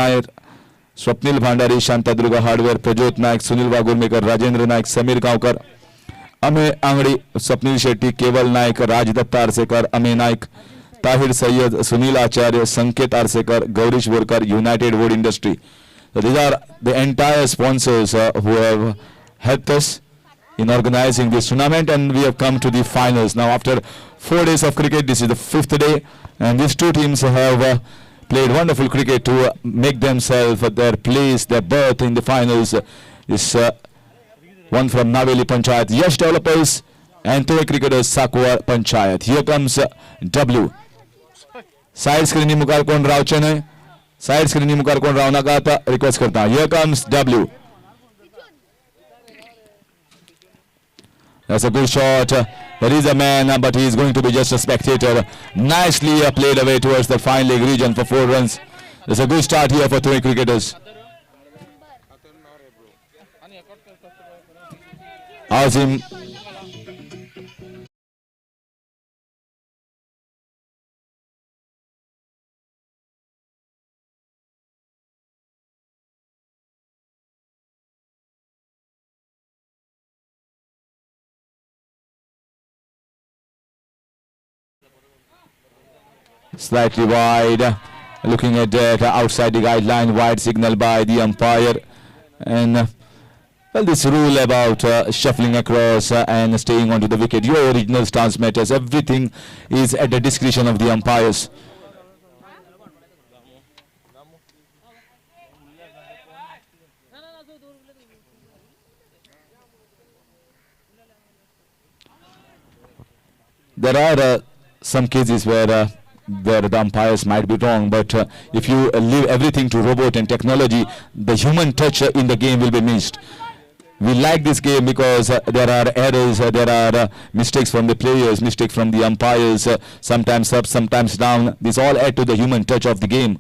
नायर, स्वप्नील भांडारी, Shantadurga hardware, Prajyot नायक, सुनील वागुर्मेकर, राजेंद्र नायक, समीर गावकर, अमेय आंगडी, स्वप्नील शेट्टी, केवल नायक, राजदत्त आरसेकर, अमेय नायक, ताहिर सय्यद, सुनील आचार्य, संकेत आरसेकर, Gourish Borkar, United Wood Industry. So these are the entire sponsors who have helped us in organizing this tournament, and we have come to the finals. Now after 4 days of cricket, this is the 5th day, and these two teams have played wonderful cricket to make themselves their place, their berth in the finals. This one from Naveli Panchayat, Yash Developers, and Tuvi Cricketers, Sakwa Panchayat. Here comes W. Side screen मुकार कोण रावचे नाही, side screen मुकार कोण राव नका आता request करता. Here comes W. That's a good shot. There is a man, but he is going to be just a spectator. Nicely played away towards the fine leg region for 4 runs. There's a good start here for Tuvi Cricketers. Azim. Slightly wide, looking at that outside the guideline, wide signal by the umpire. And well, this rule about shuffling across and staying onto the wicket, your original stance matters. Everything is at the discretion of the umpires. There are some cases where the umpires might be wrong, but if you leave everything to robot and technology, the human touch in the game will be missed. We like this game because there are errors, there are mistakes from the players, mistakes from the umpires, sometimes up, sometimes down. This all add to the human touch of the game.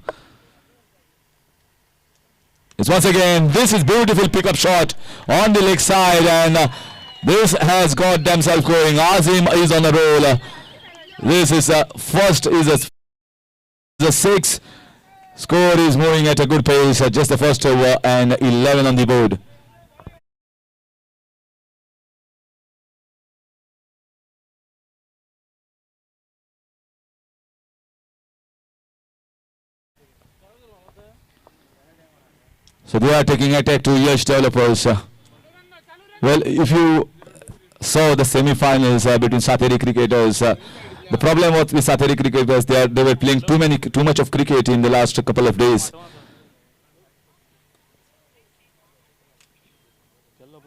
It's once again, this is beautiful pickup shot on the leg side, and this has got themselves going. Azim is on a roll. This is first is a 6. Score is moving at a good pace. Just the first over and 11 on the board. So they are taking attack to Yash Developers. Well, if you saw the semi-finals between Sateri Cricketers, the problem with Sateri Cricketers, they were playing too much of cricket in the last couple of days.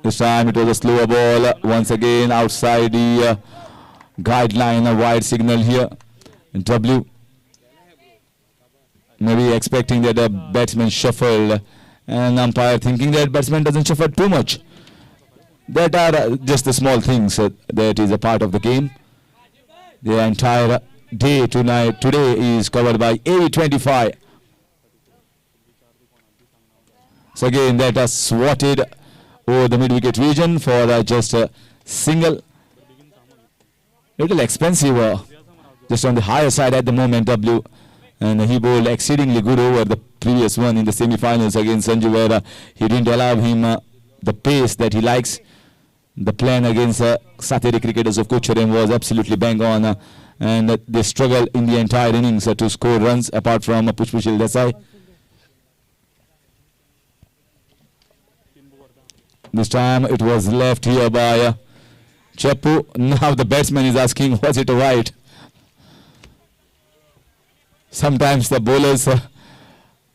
This time it was a slower ball. Once again outside the guideline, a wide signal here. W. Maybe expecting that the batsman shuffled, and umpire thinking that batsman doesn't shuffle too much. That are just the small things that is a part of the game. The entire day today is covered by A25. So again, that has swatted over the mid-wicket region for just a single. Little expensive, just on the higher side at the moment, W. And he bowled exceedingly good over the previous one in the semi-finals against Sanju, where he didn't allow him the pace that he likes. The plan against Sateri Cricketers of Kucharam was absolutely bang on, and they struggled in the entire innings to score runs apart from Pushpushil Desai. This time it was left here by Chappu. Now the batsman is asking, was it right? Sometimes the bowlers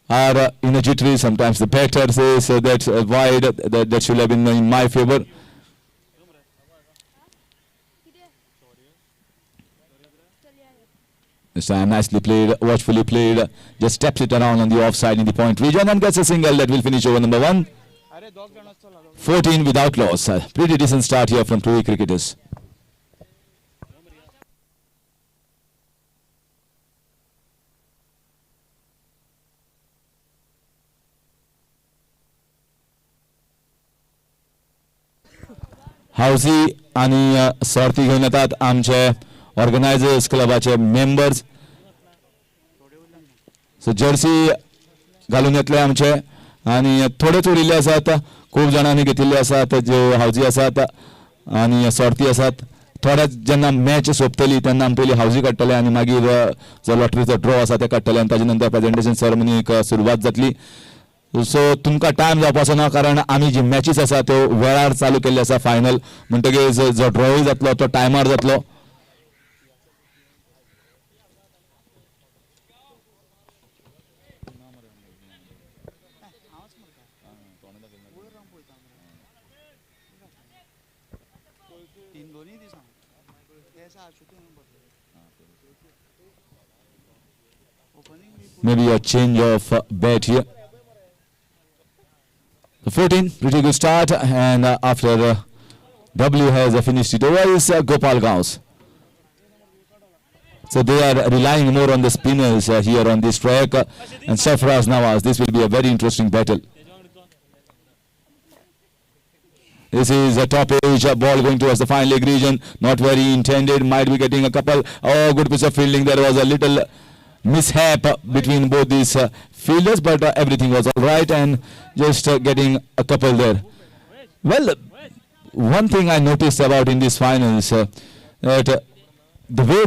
are in a jittery, sometimes the batter says that's wide, that should have been in my favor. This time nicely played, watchfully played, just steps it around on the offside in the point region and gets a single that will finish over number 1. 14 without loss. Pretty decent start here from Tuvi Cricketers. Housie आणि सर्ती घेऊन येतात आमचे organisers क्लबाचे members. सो Jersey घालून येतले आमचे आणि थोडेच उरिल्ले आसात खूब जाणांनी घेतिल्ले आसात ज्यो हावजी आसात आणि सर्ती आसात थोड्याच जेन्ना मॅच सोंपतली तेन्ना आमी पयलीं हावजी काडटले आनी मागीर जो लॉटरीचो ड्रॉ आसा ते काडटले आनी ताजे नंतर प्रेजेंटेशन सेरेमनीक सुरवात जातली सो तुमकां टायम जावपाचो ना कारण आमी जी मॅचीस आसा त्यो वेळार चालू केल्ले आसा फायनल म्हणटकीच जो ड्रॉय जातलो तो टायमार जातलो maybe a change of bat here. The 14, pretty good start, and after W has finished it over is Gopal Gaus. So they are relying more on the spinners here on this track, and Sarfaraz Nawaz. This will be a very interesting battle. This is a top edge ball going towards the fine leg region. Not very intended. Might be getting a couple. Oh, good piece of fielding. There was a little mishap between both these fielders, but everything was all right and just getting a couple there. Well, one thing I noticed about in this finals that the way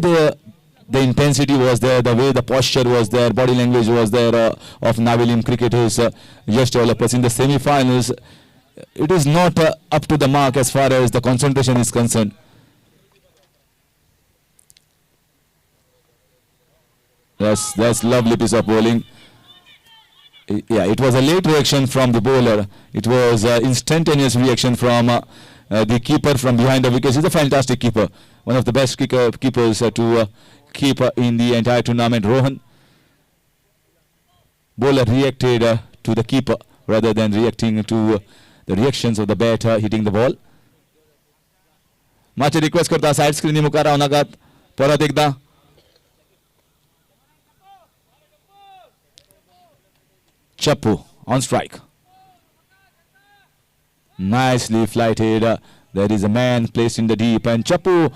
the intensity was there, the way the posture was there, body language was there of Navilim cricketers, Yash developers in the semi-finals. It is not up to the mark as far as the concentration is concerned. That's lovely piece of bowling. Yeah, it was a late reaction from the bowler. It was instantaneous reaction from the keeper from behind the wickets. He's a fantastic keeper. One of the best keepers to keep in the entire tournament. Rohan. Bowler reacted to the keeper rather than reacting to the reactions of the batter hitting the ball. Match request करता side screen मुखार रावनाकात परत एकदा Chappu on strike. Nicely flighted. There is a man placed in the deep. And Chappu,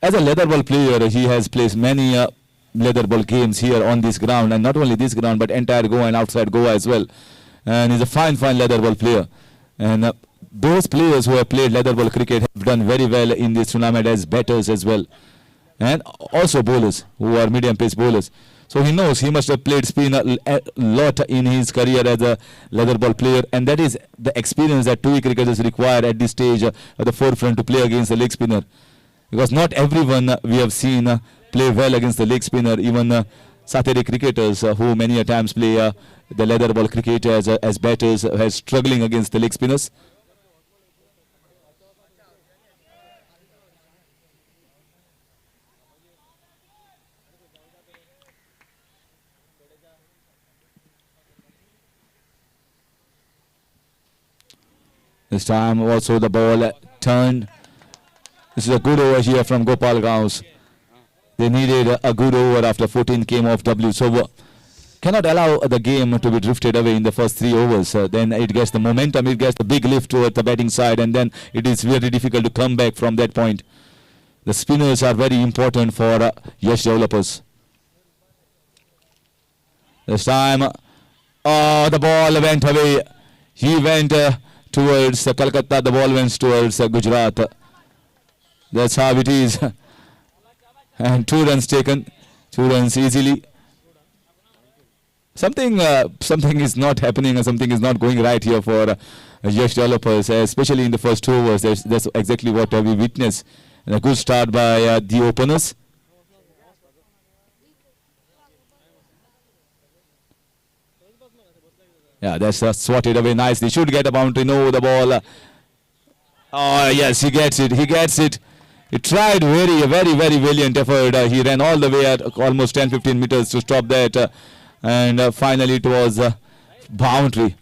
as a leather ball player, he has placed many leather ball games here on this ground. And not only this ground, but entire Goa and outside Goa as well. And he's a fine leather ball player. And those players who have played leather ball cricket have done very well in this tournament as batters as well. And also bowlers who are medium pace bowlers. So he knows he must have played spin a lot in his career as a leather ball player, and that is the experience that Tuvi cricketers require at this stage at the forefront to play against the leg spinner. Because not everyone we have seen play well against the leg spinner, even Sateri cricketers who many a times play the leather ball cricket as batters are struggling against the leg spinners. This time also the ball turned. This is a good over here from Gopal Gaus. They needed a good over after 14 came off W. So cannot allow the game to be drifted away in the first 3 overs. Then it gets the momentum, it gets the big lift towards the batting side, and then it is very difficult to come back from that point. The spinners are very important for Yash developers. This time, the ball went away. He went towards Calcutta, the ball went towards Gujarat. That's how it is. And 2 runs taken, 2 runs easily. Something is not happening, or something is not going right here for Yash developers, especially in the first 2 overs. That's exactly what we witnessed. And a good start by the openers. Yeah, that's swatted away nicely. Should get a boundary. No, the ball. Oh, yes, he gets it. He gets it. He tried very valiant effort. He ran all the way at almost 10-15 meters to stop that. And finally it was boundary.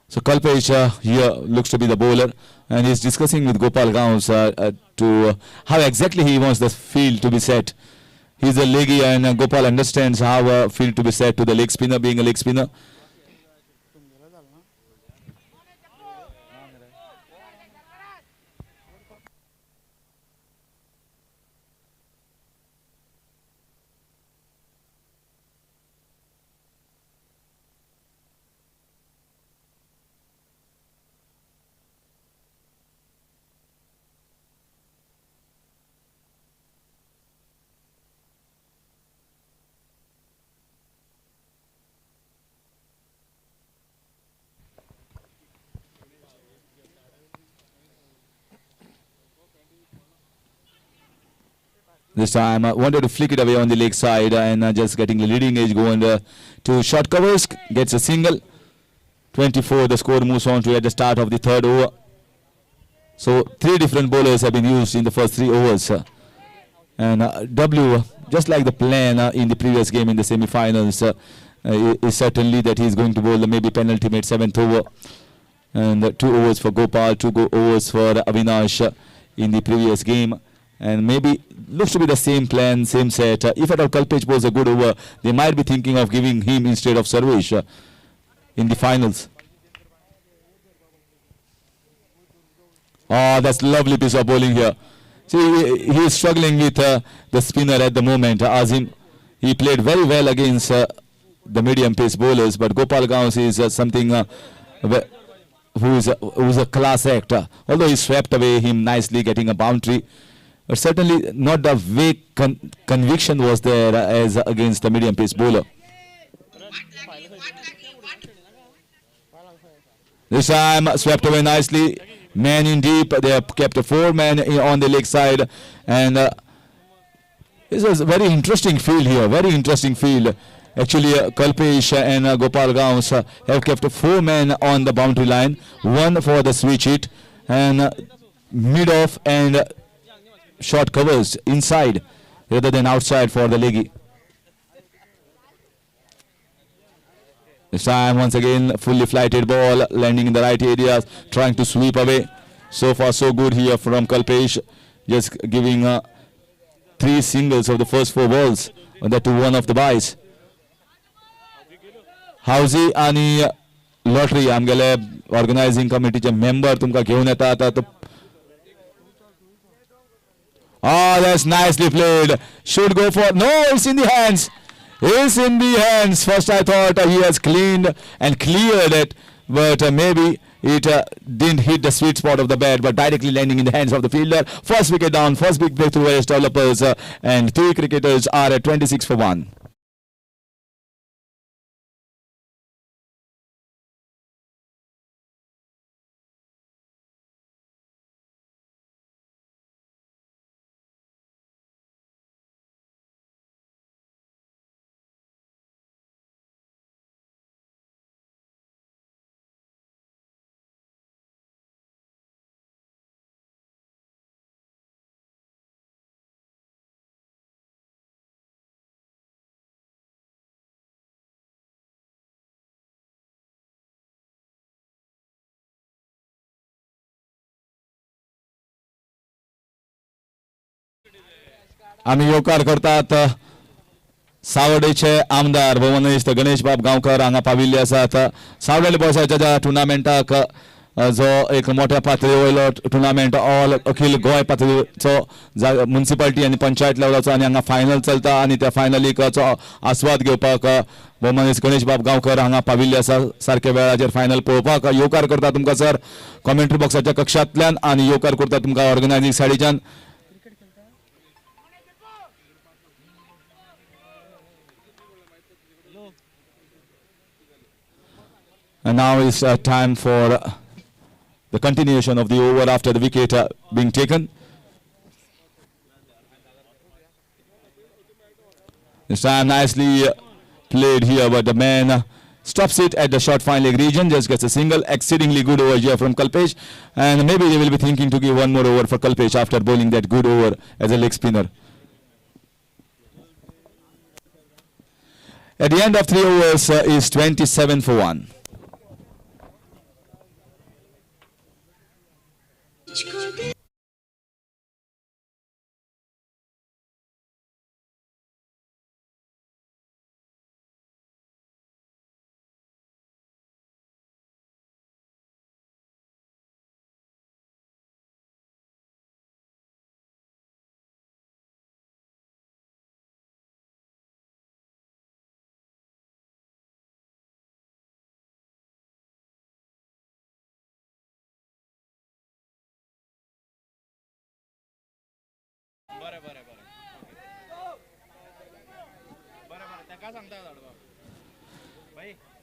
So Kalpesh here looks to be the bowler, and he's discussing with Gopal Gaons to how exactly he wants the field to be set. He's a leggy, and Gopal understands how a field to be set to the leg spinner, being a leg spinner. This time wanted to flick it away on the leg side and just getting the leading edge going to short covers, gets a single. 24, the score moves on to at the start of the third over. So 3 different bowlers have been used in the first 3 overs. And W, just like the plan in the previous game in the semi-finals, is certainly that he is going to bowl the maybe penalty made 7th over. And 2 overs for Gopal, 2 overs for Avinash in the previous game. And maybe looks to be the same plan, same set. If at all Kalpesh bowls a good over, they might be thinking of giving him instead of Sarvesh in the finals. Oh, that's lovely piece of bowling here. See, he is struggling with the spinner at the moment, Azim. He played very well against the medium pace bowlers, but Gopal Gaons is something who is a class act. Although he swept away him nicely, getting a boundary. But certainly not the way conviction was there as against the medium pace bowler. This time swept away nicely. Man in deep. They have kept 4 men on the leg side. And this was a very interesting field here. Very interesting field. Actually, Kalpesh and Gopal Gaons have kept 4 men on the boundary line. 1 for the switch hit. And mid-off and short covers inside rather than outside for the leggy. This time once again fully flighted ball landing in the right areas, trying to sweep away. So far so good here from Kalpesh, just giving 3 singles of the first 4 balls, and that to 1 of the byes. Hausi आणि lottery आमगेले organizing committee member तुमका घेऊन येता आता तो. Oh, that's nicely played. Should go for. No, it's in the hands. It's in the hands. First I thought he has cleaned and cleared it, but maybe it didn't hit the sweet spot of the bat, but directly landing in the hands of the fielder. First wicket down, first big breakthrough as developers, and 3 cricketers are at 26 for 1. आम्ही योकार करतात सावडेचे आमदार भुवनेश गणेश बाब गांवकर हांगा पाविल्ले आसात. सावडेले बॉसाच्या टुर्नामेंटाक जो एक मोठ्या पातळीवयलो टुर्नामेंट ऑल अखिल गोय पातळीचो म्युनिसिपालिटी आनी पंचायत लेवलाचो आनी हांगा फायनल चलता आनी त्या फायनलीचो आस्वाद घेवपाक भुवनेश गणेश बाब गांवकर हांगा पाविल्ले आसा. सारक्या वेळाचेर फायनल पळोवपाक योकार करता तुमकां सर कॉमेंट्री बॉक्साच्या कक्षांतल्यान आनी योकार करता तुमकां ऑर्गनायझींग सायडीच्यान. And now is time for the continuation of the over after the wicket being taken. This time nicely played here, but the man stops it at the short fine leg region, just gets a single. Exceedingly good over here from Kalpesh, and maybe they will be thinking to give 1 more over for Kalpesh after bowling that good over as a leg spinner. At the end of 3 overs is 27 for 1.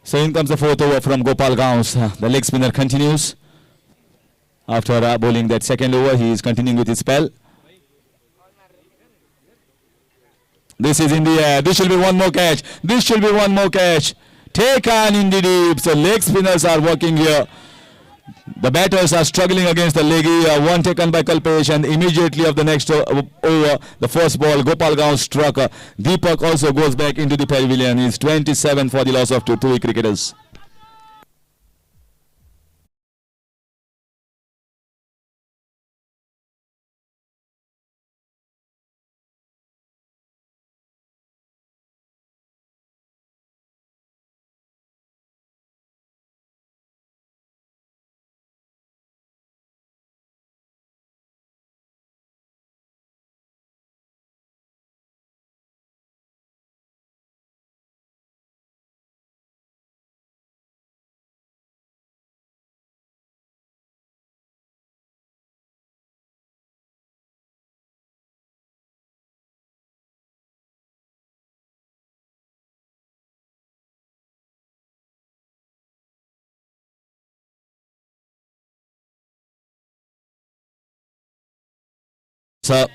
So in comes the fourth over from Gopal Gaons. The leg spinner continues. After bowling that second over, he is continuing with his spell. This is in the air. This should be one more catch. This should be one more catch. Taken in the deep. So leg spinners are working here. The batters are struggling against the leggy. One taken by Kalpesh, and immediately of the next over, the first ball, Gopal Gaon struck. Deepak also goes back into the pavilion. It's 27 for the loss of two Tuvi cricketers. So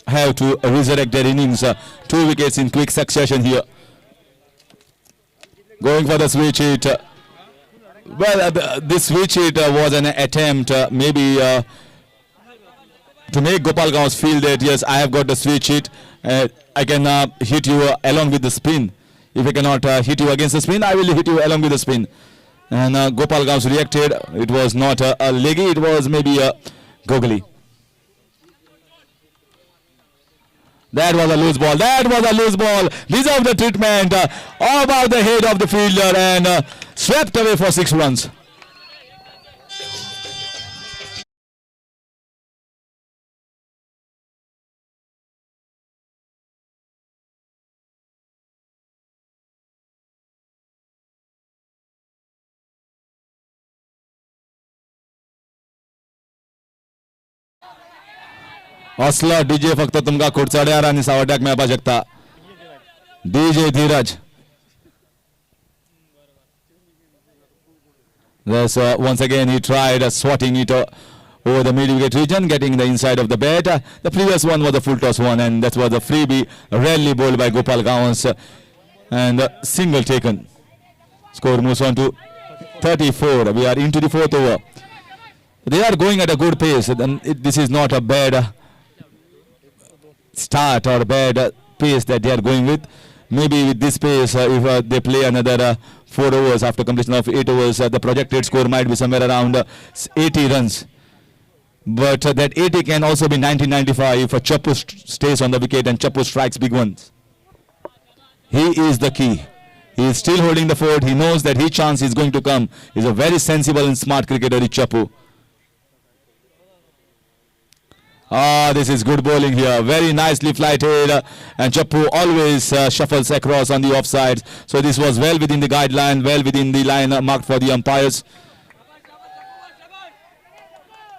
have to resurrect their innings. 2 wickets in quick succession here. Going for the switch hit. This switch hit was an attempt maybe to make Gopal Gaons feel that yes, I have got the switch hit. I can hit you along with the spin. If I cannot hit you against the spin, I will hit you along with the spin. And Gopal Gaons reacted. It was not a leggy, it was maybe a googly. That was a loose ball. That was a loose ball. Deserved the treatment. Above the head of the fielder and swept away for 6 runs. असला DJ फक्त तुमका खुर्चाड्यार आणि सावड्याक मेळपाक शकता. DJ Dheeraj. Yes, once again he tried swatting it over the mid-wicket region, getting the inside of the bat. The previous one was a full toss one, and that was a freebie, rarely bowled by Gopal Gaons, and single taken. Score moves on to 34. We are into the fourth over. They are going at a good pace. This is not a bad start or bad pace that they are going with. Maybe with this pace, if they play another 4 overs after completion of 8 overs, the projected score might be somewhere around 80 runs. But that 80 can also be 1995 if Chappu stays on the wicket and Chappu strikes big ones. He is the key. He is still holding the fort. He knows that his chance is going to come. He is a very sensible and smart cricketer, Chappu. This is good bowling here. Very nicely flighted. And Chappu always shuffles across on the offsides. So this was well within the guideline, well within the line marked for the umpires.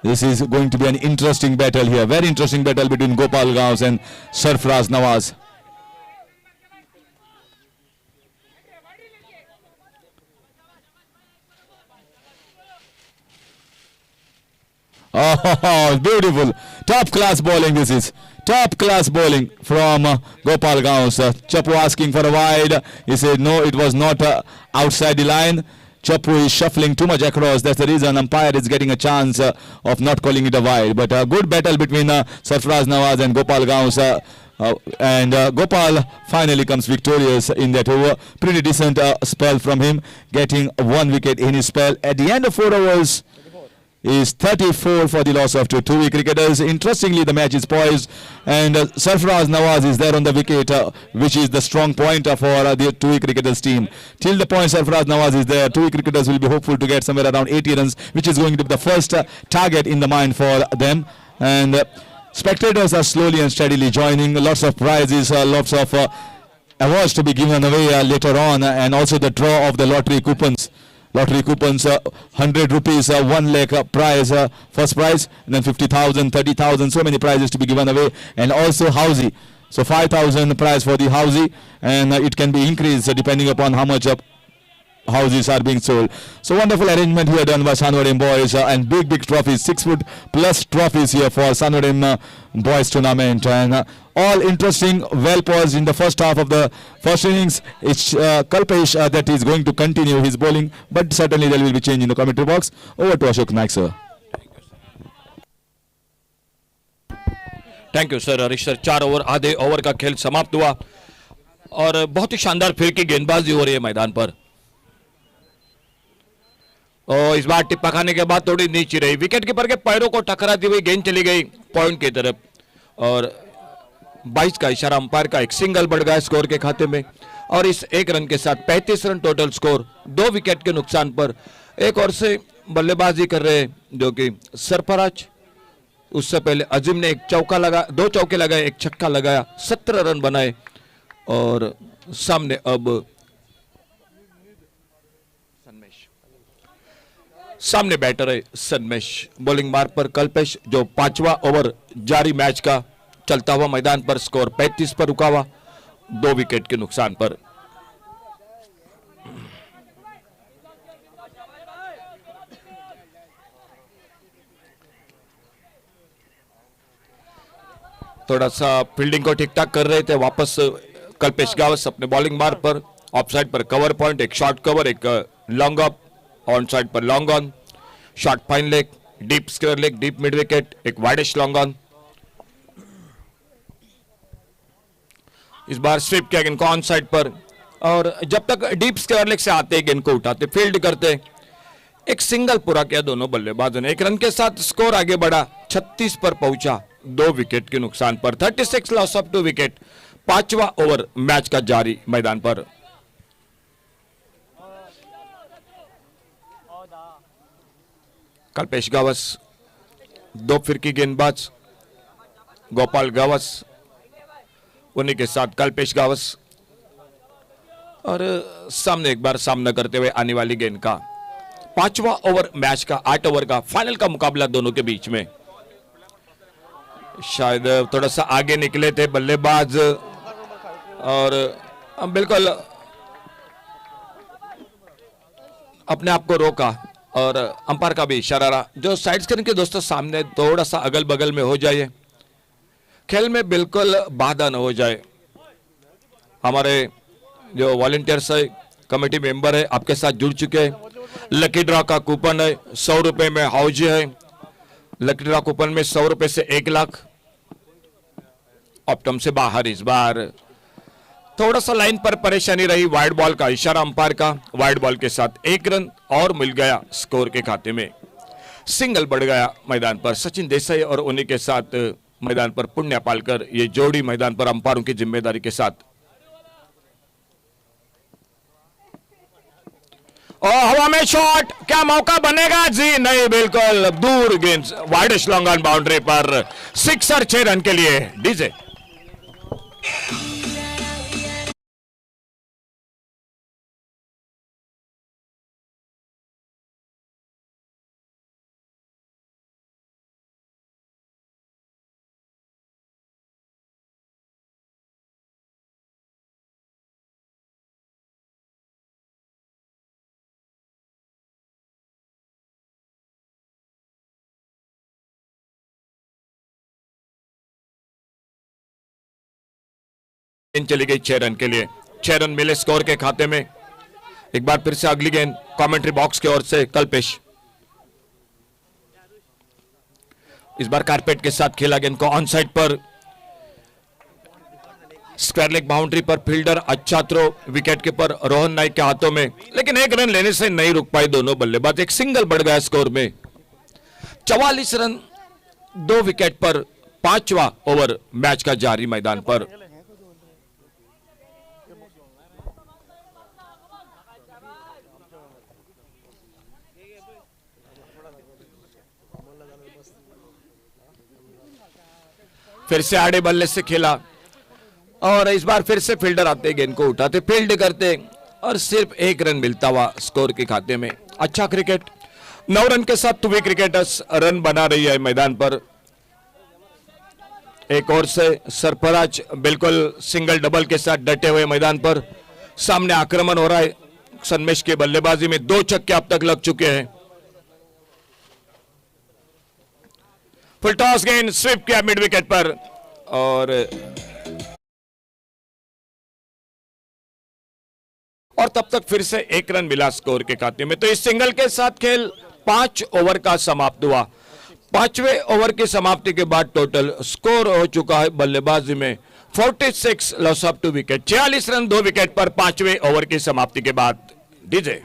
This is going to be an interesting battle here. Very interesting battle between Gopal Gaons and Sarfraz Nawaz. Oh, beautiful. Top class bowling this is. Top class bowling from Gopal Gaons. Chappu asking for a wide. He said no, it was not outside the line. Chappu is shuffling too much across. That's the reason umpire is getting a chance of not calling it a wide. But a good battle between Sarfraz Nawaz and Gopal Gaons. And Gopal finally comes victorious in that over. Pretty decent spell from him, getting 1 wicket in his spell. At the end of 4 overs, is 34 for the loss of two Tuvi cricketers. Interestingly, the match is poised, and Sarfraz Nawaz is there on the wicket, which is the strong point for the Tuvi cricketers team. Till the point Sarfraz Nawaz is there, Tuvi cricketers will be hopeful to get somewhere around 80 runs, which is going to be the first target in the mind for them. And spectators are slowly and steadily joining. Lots of prizes, lots of awards to be given away later on, and also the draw of the lottery coupons. lottery coupons, 100 rupees, 1 lakh prize, first prize, and then 50,000, 30,000, so many prizes to be given away, and also housey. So 5,000 prize for the housey, and it can be increased depending upon how much houses are being sold. So wonderful arrangement here done by Sanvordem boys, and big trophies, 6 foot plus trophies here for Sanvordem boys tournament, and all interesting, well posed in the first half of the first innings. It's Kalpesh that is going to continue his bowling, but certainly there will be change in the commentary box. Over to Ashok Naik sir. Thank you sir Harish sir. 4 over आधे over का खेल समाप्त हुआ और बहुत ही शानदार फिरकी गेंदबाजी हो रही है मैदान पर। और इस बार टिप्पा खाने के बाद थोड़ी नीचे रही, विकेट कीपर के पैरों को टकराती हुई गेंद चली गई पॉइंट की तरफ, और 22 का इशारा अंपायर का, एक सिंगल बढ़ गया स्कोर के खाते में, और इस 1 रन के साथ 35 रन टोटल स्कोर, 2 विकेट के नुकसान पर। एक और से बल्लेबाजी कर रहे जो कि सरफराज, उससे पहले अजीम ने 2 चौके लगाए, 1 छक्का लगाया, 17 रन बनाए, और सामने अब सामने बैटर है सनमेश। बॉलिंग मार्ग पर कल्पेश, जो 5वां ओवर जारी मैच का चलता हुआ मैदान पर, स्कोर 35 पर रुका हुआ, 2 विकेट के नुकसान पर। थोड़ा सा फील्डिंग को ठीक ठाक कर रहे थे, वापस कल्पेश गावस अपने बॉलिंग मार्ग पर, ऑफ साइड पर कवर पॉइंट, एक शॉर्ट कवर, एक लॉन्ग अप, ऑन साइड पर long on, short fine leg, deep square leg, deep mid wicket, एक वाइडिश लॉन्ग ऑन। इस बार स्वीप किया गेंद को ऑन साइड पर, और जब तक डीप स्क्वायर लेग से आते गेंद को उठाते, फील्ड करते, एक सिंगल पूरा किया दोनों बल्लेबाजों ने। 1 रन के साथ स्कोर आगे बढ़ा, 36 पर पहुंचा, 2 विकेट के नुकसान पर। 36 लॉस ऑफ 2 विकेट, 5वां ओवर मैच का जारी मैदान पर। कल्पेश गावस, 2 फिरकी गेंदबाज, गोपाल गावस, उन्हीं के साथ कल्पेश गावस, और सामने एक बार सामना करते हुए आने वाली गेंद का। 5वां ओवर मैच का, 8 ओवर का फाइनल का मुकाबला दोनों के बीच में। शायद थोड़ा सा आगे निकले थे बल्लेबाज, और बिल्कुल अपने आप को रोका, और अंपायर का भी इशारा रहा, जो साइड स्क्रीन के दोस्तों सामने थोड़ा सा अगल बगल में हो जाइए, खेल में बिल्कुल बाधा न हो जाए। हमारे जो वॉलंटियर्स है, कमेटी मेंबर है, आपके साथ जुड़ चुके हैं। लकी ड्रॉ का कूपन है, 100 रुपए में हाउजी है। लकी ड्रॉ कूपन में 100 रुपए से 1 लाख। ऑप्टम से बाहर इस बार थोड़ा सा लाइन पर परेशानी रही, वाइड बॉल का इशारा अंपायर का, वाइड बॉल के साथ 1 रन और मिल गया स्कोर के खाते में, सिंगल बढ़ गया मैदान पर। सचिन देसाई और उन्हीं के साथ मैदान पर पुण्य पालकर, ये जोड़ी मैदान पर अंपायरों की जिम्मेदारी के साथ। और हवा में शॉट, क्या मौका बनेगा? जी नहीं, बिल्कुल दूर गेंद, वाइडिश लॉन्ग ऑन बाउंड्री पर, सिक्सर 6 रन के लिए। डीजे चली गई 6 रन के लिए, 6 रन मिले स्कोर के खाते में। एक बार फिर से अगली गेंद कमेंट्री बॉक्स की ओर से कल्पेश, इस बार कारपेट के साथ खेला गेंद को ऑन साइड पर, स्क्वायर लेग बाउंड्री पर, फील्डर अच्छा throw, wicket keeper Rohan Naik के हाथों में, लेकिन 1 रन लेने से नहीं रुक पाए दोनों बल्लेबाज। एक सिंगल बढ़ गया स्कोर में, 44 रन 2 विकेट पर, 5वां ओवर मैच का जारी मैदान पर। फिर से आड़े बल्ले से खेला, और इस बार फिर से फील्डर आते, गेंद को उठाते, फील्ड करते, और सिर्फ 1 रन मिलता हुआ स्कोर के खाते में। अच्छा क्रिकेट। 9 रन के साथ तुवी क्रिकेटर्स रन बना रही है मैदान पर। एक और से सरफराज बिल्कुल सिंगल डबल के साथ डटे हुए मैदान पर। सामने आक्रमण हो रहा है। सन्मेश के बल्लेबाजी में 2 छक्के अब तक लग चुके हैं। फुल टॉस गेंद स्वीप किया मिड विकेट पर और तब तक फिर से 1 रन मिला स्कोर के खाते में। तो इस सिंगल के साथ खेल 5 ओवर का समाप्त हुआ। 5वें ओवर की समाप्ति के बाद टोटल स्कोर हो चुका है बल्लेबाजी में 46 loss of 2 wicket. 46 run 2 wicket पर 5वें ओवर की समाप्ति के बाद। डीजे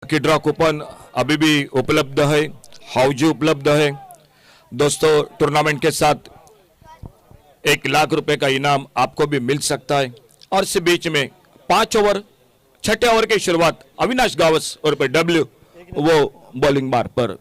की ड्रॉ कूपन अभी भी उपलब्ध है। हाउजी उपलब्ध है। दोस्तों टूर्नामेंट के साथ 1 लाख रुपए का इनाम आपको भी मिल सकता है। और इस बीच में 5 ओवर 6ठे ओवर की शुरुआत अविनाश गावस और पे डब्ल्यू वो बॉलिंग मार पर।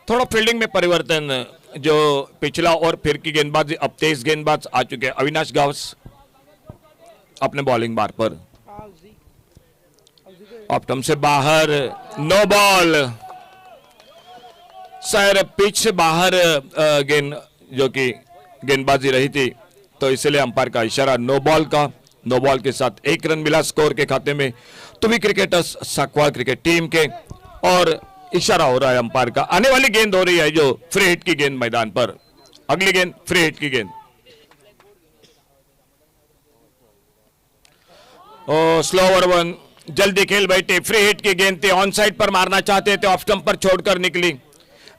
थोड़ा फील्डिंग में परिवर्तन जो पिछला और फिर की गेंदबाजी अब तेज गेंदबाज आ चुके हैं। अविनाश गावस अपने बॉलिंग बार पर ऑप्टम से बाहर नो बॉल। शायद पिच से बाहर गेंद जो कि गेंदबाजी रही थी तो इसलिए अंपायर का इशारा नो बॉल का। नो बॉल के साथ 1 रन मिला स्कोर के खाते में तुवी क्रिकेटर्स साकवाल क्रिकेट टीम के। और इशारा हो रहा है अंपायर का। आने वाली गेंद हो रही है जो फ्री हिट की गेंद मैदान पर। अगली गेंद फ्री हिट की गेंद। ओ स्लो ओवर 1 जल्दी खेल बैठे। फ्री हिट की गेंद थी। ऑन साइड पर मारना चाहते थे। ऑफ स्टंप पर छोड़कर निकली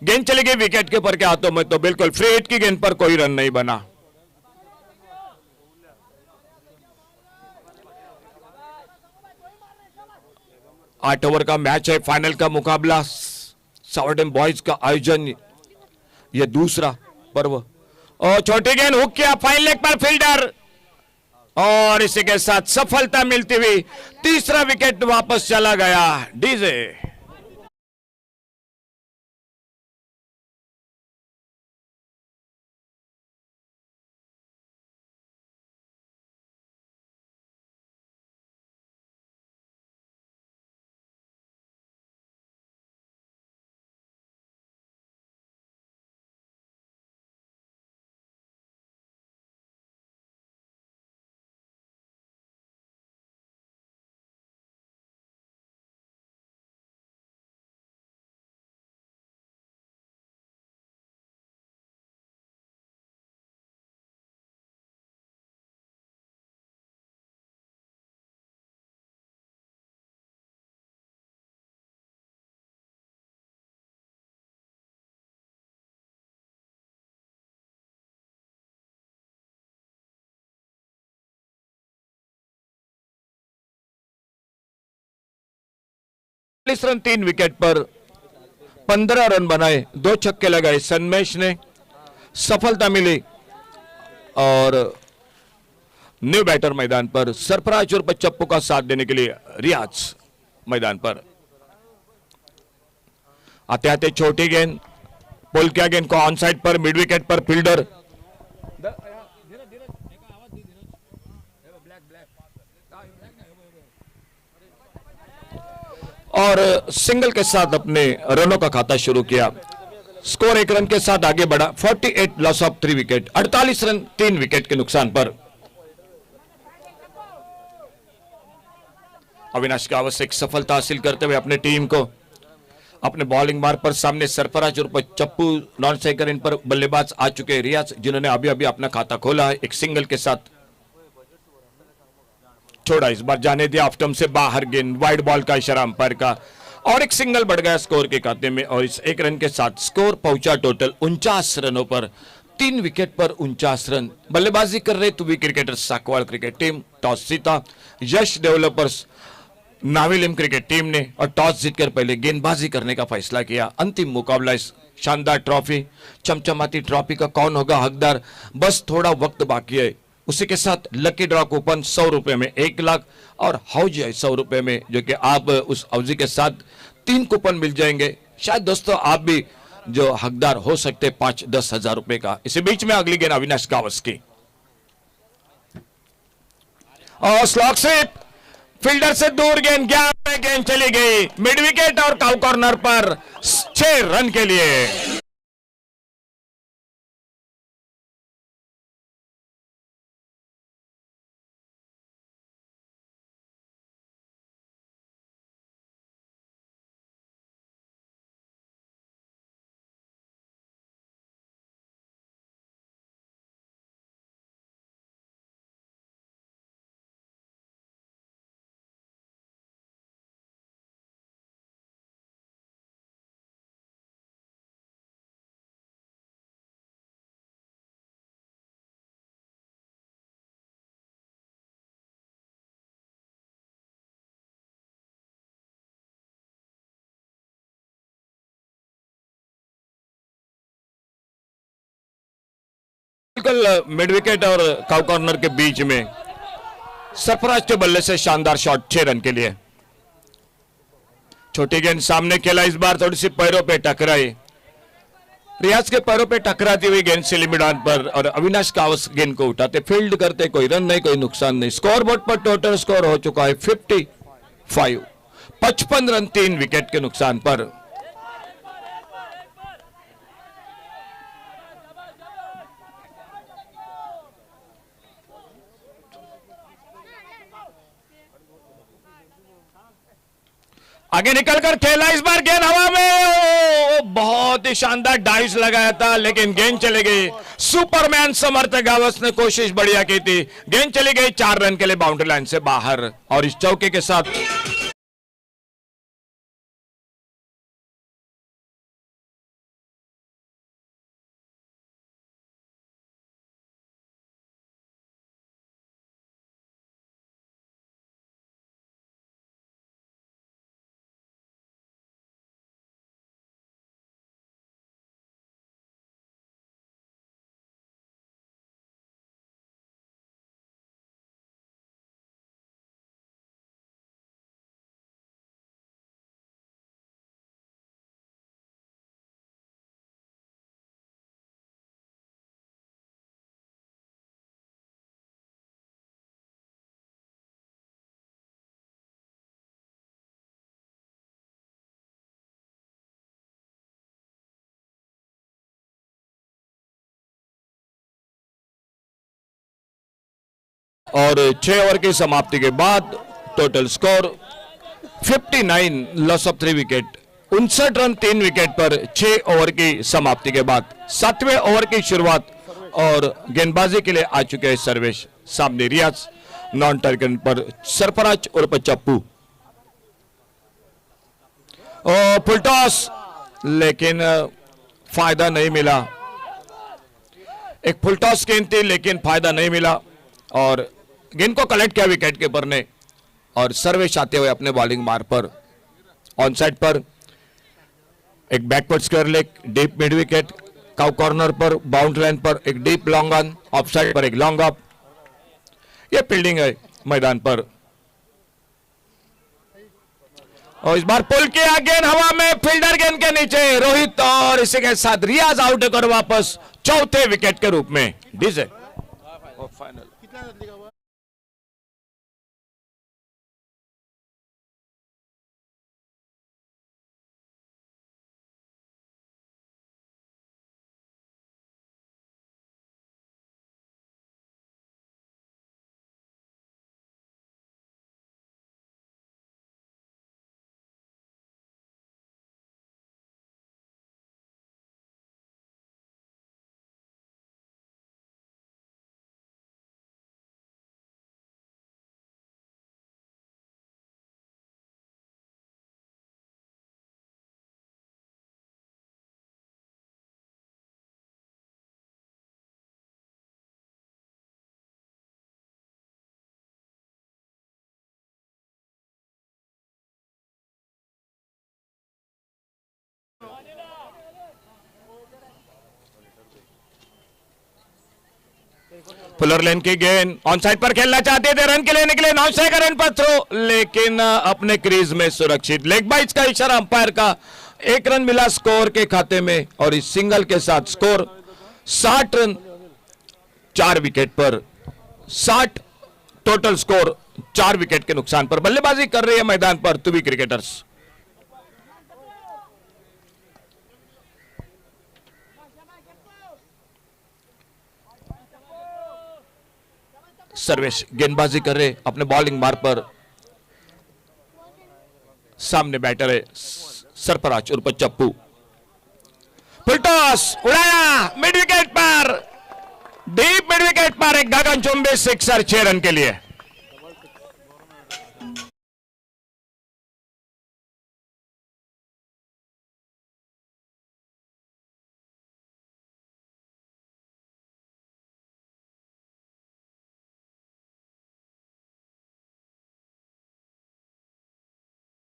गेंद। चली गई विकेट के ऊपर के हाथों में। तो बिल्कुल फ्री हिट की गेंद पर कोई रन नहीं बना। आठ ओवर का मैच है। फाइनल का मुकाबला। सॉर्डेम बॉयज का आयोजन यह दूसरा पर्व। और छोटी गेंद हुक किया फाइन लेग पर फील्डर और इसी के साथ सफलता मिलती हुई तीसरा विकेट वापस चला गया। डीजे रन 3 विकेट पर 15 रन बनाए। 2 छक्के लगाए सन्मेश ने। सफलता मिली और न्यू बैटर मैदान पर सरफराज और चप्पू का साथ देने के लिए रियाज मैदान पर। आते आते छोटी गेंद पुल किया गेंद को ऑन साइड पर मिड विकेट पर फील्डर और सिंगल के साथ अपने रनों का खाता शुरू किया। स्कोर 1 रन के साथ आगे बढ़ा। 48 loss of 3 wicket. 48 run 3 wicket के नुकसान पर। अविनाश का आवश्यक सफलता हासिल करते हुए अपने टीम को अपने बॉलिंग मार्ग पर सामने सरफराज और चप्पू नॉन स्ट्राइकर इन पर बल्लेबाज आ चुके हैं रियाज, जिन्होंने अभी अभी अपना खाता खोला है एक सिंगल के साथ। छोड़ा, इस बार जाने दिया ऑफ स्टंप से बाहर, गेंद वाइड बॉल का इशारा अंपायर का और एक सिंगल बढ़ गया स्कोर के खाते में। और इस एक रन के साथ स्कोर पहुंचा टोटल 49 रनों पर, 3 विकेट पर 49 रन। बल्लेबाजी कर रहे तुवी क्रिकेटर्स साकवाड़ क्रिकेट टीम, टॉस जीता यश डेवलपर्स नाविलिम क्रिकेट टीम ने और टॉस जीतकर पहले गेंदबाजी करने का फैसला किया। अंतिम मुकाबला इस शानदार ट्रॉफी, चमचमाती ट्रॉफी का कौन होगा हकदार, बस थोड़ा वक्त बाकी है। उसी के साथ लकी ड्रॉ कूपन 100 रुपए में 1 लाख और हाउजी है 100 रुपए में, जो कि आप उस हाउजी के साथ 3 कूपन मिल जाएंगे। शायद दोस्तों आप भी जो हकदार हो सकते 5-10 हजार रुपए का। इसी बीच में अगली गेंद अविनाश गावस की और स्लॉग स्वीप, फील्डर से दूर गेंद, गैप में गेंद चली गई मिड विकेट और काउ कॉर्नर पर 6 रन के लिए। बिल्कुल मिड विकेट और काउ कॉर्नर के बीच में सरफराज के बल्ले से शानदार शॉट 6 रन के लिए। छोटी गेंद सामने खेला, इस बार थोड़ी सी पैरों पे टकराई, रियाज के पैरों पे टकराती हुई गेंद से लिमिडान पर और अविनाश कावस गेंद को उठाते फील्ड करते, कोई रन नहीं कोई नुकसान नहीं। स्कोर बोर्ड पर टोटल स्कोर हो चुका है 55 रन 3 विकेट के नुकसान पर। आगे निकलकर खेला, इस बार गेंद हवा में, बहुत ही शानदार डाइव लगाया था लेकिन गेंद चली गई। सुपरमैन समर्थ गावस ने कोशिश बढ़िया की थी, गेंद चली गई 4 रन के लिए बाउंड्री लाइन से बाहर। और इस चौके के साथ और 6 ओवर की समाप्ति के बाद total score 59, loss of 3 wicket, 59 run 3 wicket पर 6 ओवर की समाप्ति के बाद। 7वें ओवर की शुरुआत और गेंदबाजी के लिए आ चुके हैं सर्वेश, सामने रियाज, नॉन टारगेट पर सरफराज और चप्पू। फुल टॉस लेकिन फायदा नहीं मिला, एक फुल टॉस गेंद थी लेकिन फायदा नहीं मिला और गेंद को कलेक्ट किया विकेट कीपर ने और सर्वेश आते हुए अपने बॉलिंग मार्ग पर ऑन साइड पर एक backward square leg, deep mid wicket, cow corner पर बाउंड्री लाइन पर एक deep long on, of side पर एक लॉन्ग ऑफ। यह फील्डिंग है मैदान पर और इस बार पुल किया, गेंद हवा में, फील्डर गेंद के नीचे रोहित और इसी के साथ रियाज आउट होकर वापस चौथे विकेट के रूप में डीजे और फाइनल। फुलर लेन की गेंद ऑन साइड पर खेलना चाहते थे, रन के लिए निकले, 9 का रन पर थ्रो, लेकिन अपने क्रीज में सुरक्षित। लेग बाइज का इशारा अंपायर का, 1 रन मिला स्कोर के खाते में और इस सिंगल के साथ स्कोर 60 रन 4 विकेट पर, 60 टोटल स्कोर 4 विकेट के नुकसान पर। बल्लेबाजी कर रही है मैदान पर तुवी क्रिकेटर्स। सर्वेश गेंदबाजी कर रहे अपने बॉलिंग मार पर, सामने बैटर है सरफराज उर्फ चप्पू, फुल टॉस उड़ाया मिड विकेट पर, डीप मिड विकेट पर एक गगनचुंबी सिक्सर 6 रन के लिए।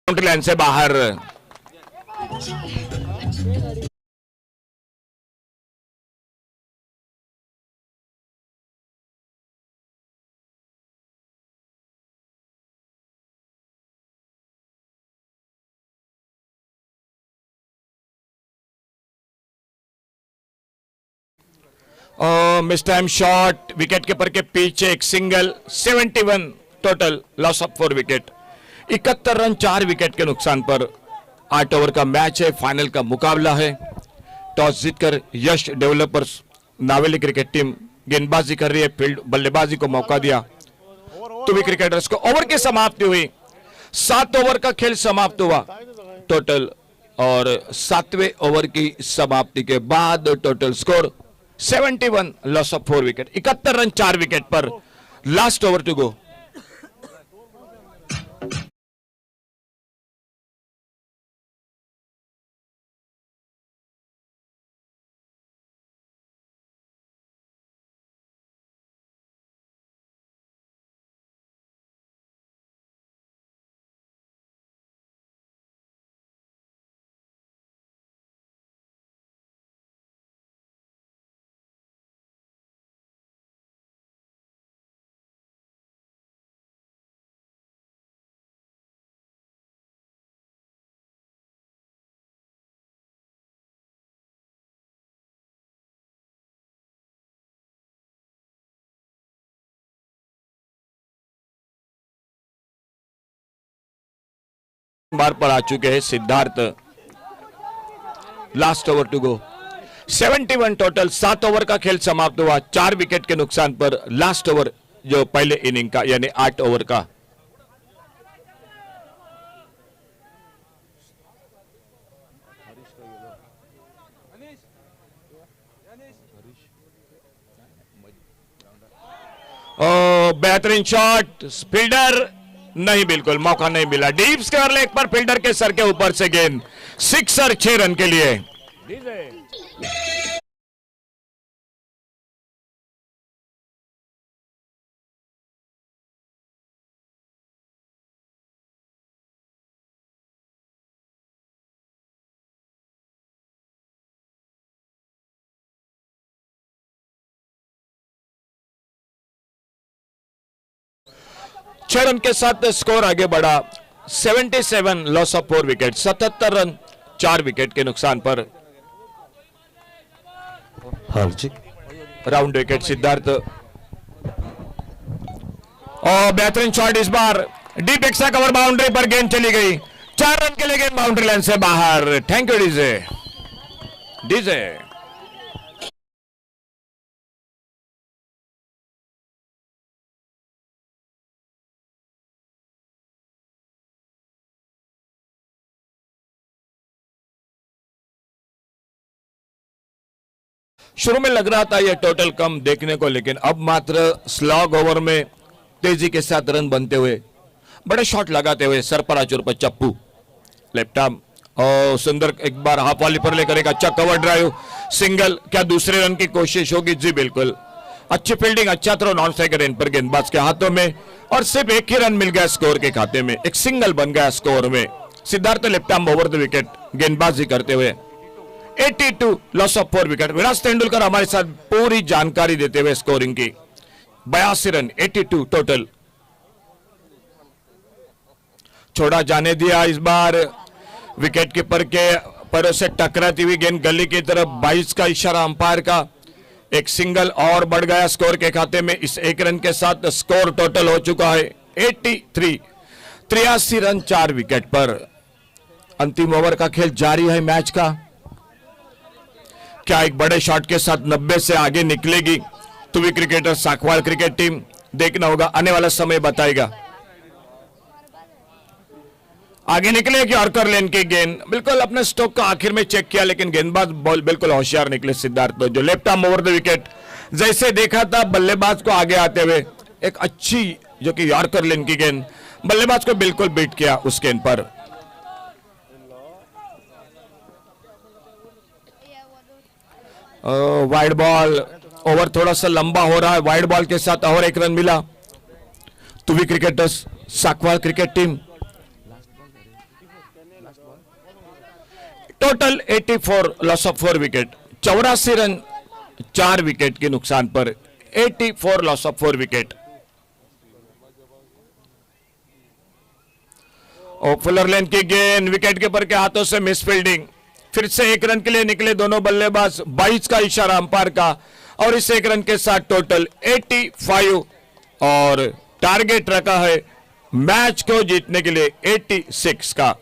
बाउंड्री लाइन से बाहर। Miss time shot, wicket keeper के पीछे एक single, 71 total, loss of 4 wicket, 71 run 4 wicket के नुकसान पर। 8 ओवर का मैच है, फाइनल का मुकाबला है। टॉस जीतकर यश डेवलपर्स नावेली क्रिकेट टीम गेंदबाजी कर रही है, फील्ड बल्लेबाजी को मौका दिया तुवी क्रिकेटर्स को। ओवर की समाप्ति हुई, 7 ओवर का खेल समाप्त हुआ टोटल, और 7वें ओवर की समाप्ति के बाद total score 71, loss of 4 wicket, 71 run 4 wicket पर। Last over to go. बार पर आ चुके हैं Siddharth. Last over to go, 71 total, 7 over का खेल समाप्त हुआ 4 विकेट के नुकसान पर। लास्ट ओवर जो पहले इनिंग का, यानी 8 ओवर का। बेहतरीन शॉट, फील्डर नहीं, बिल्कुल मौका नहीं मिला। डीप स्क्वायर लेग पर फील्डर के सर के ऊपर से गेंद, सिक्सर 6 रन के लिए। छह रन के साथ स्कोर आगे बढ़ा, 77, loss of 4 wicket, 77 run 4 wicket के नुकसान पर। राउंड विकेट सिद्धार्थ, और बेहतरीन शॉट इस बार, डीप एक्स्ट्रा कवर बाउंड्री पर गेंद चली गई, 4 रन के लिए गेंद बाउंड्री लाइन से बाहर। Thank you DJ. डीजे शुरू में लग रहा था ये टोटल कम देखने को, लेकिन अब मात्र स्लॉग ओवर में तेजी के साथ रन बनते हुए, बड़े शॉट लगाते हुए सरफराज उर्फ चप्पू लेफ्ट आर्म, और सुंदर एक बार हाफ वॉली पर लेकर एक अच्छा कवर ड्राइव, सिंगल। क्या दूसरे रन की कोशिश होगी? जी बिल्कुल, अच्छी फील्डिंग, अच्छा थ्रो, नॉन स्ट्राइकर इन पर गेंदबाज के हाथों में, और सिर्फ एक ही रन मिल गया स्कोर के खाते में, एक सिंगल बन गया स्कोर में। Siddharth left arm over the wicket गेंदबाजी करते हुए 82 loss of 4 wicket. Virat Tendulkar हमारे साथ पूरी जानकारी देते हुए स्कोरिंग की। 82 रन 82 टोटल। छोड़ा जाने दिया इस बार, विकेट कीपर के पैरों से टकराती हुई गेंद गली की तरफ। 22 का इशारा अंपायर का। एक सिंगल और बढ़ गया स्कोर के खाते में। इस एक रन के साथ स्कोर टोटल हो चुका है 83। 83 रन 4 विकेट पर। अंतिम ओवर का खेल जारी है मैच का। क्या एक बड़े शॉट के साथ 90 से आगे निकलेगी तुवी क्रिकेटर साखवाल क्रिकेट टीम? देखना होगा, आने वाला समय बताएगा। आगे निकले कि ऑर्कर लेन की गेंद बिल्कुल अपने स्ट्रोक का आखिर में चेक किया, लेकिन गेंदबाज बॉल बिल्कुल होशियार निकले सिद्धार्थ, जो left arm over the wicket. जैसे देखा था बल्लेबाज को आगे आते हुए, एक अच्छी जो कि यॉर्कर लेन की गेंद, बल्लेबाज को बिल्कुल बीट किया उस गेंद पर। वाइड बॉल, ओवर थोड़ा सा लंबा हो रहा है। वाइड बॉल के साथ और एक रन मिला तुवी क्रिकेटर्स साखवाल cricket team. Total 84 loss of 4 wicket. 84 run 4 wicket के नुकसान पर 84 लॉस ऑफ 4 विकेट। और फुलर लेन की गेंद विकेट कीपर के हाथों से मिस फील्डिंग। फिर से एक रन के लिए निकले दोनों बल्लेबाज। 22 का इशारा अंपायर का, और इस एक रन के साथ टोटल 85 और टारगेट रखा है मैच को जीतने के लिए 86 का।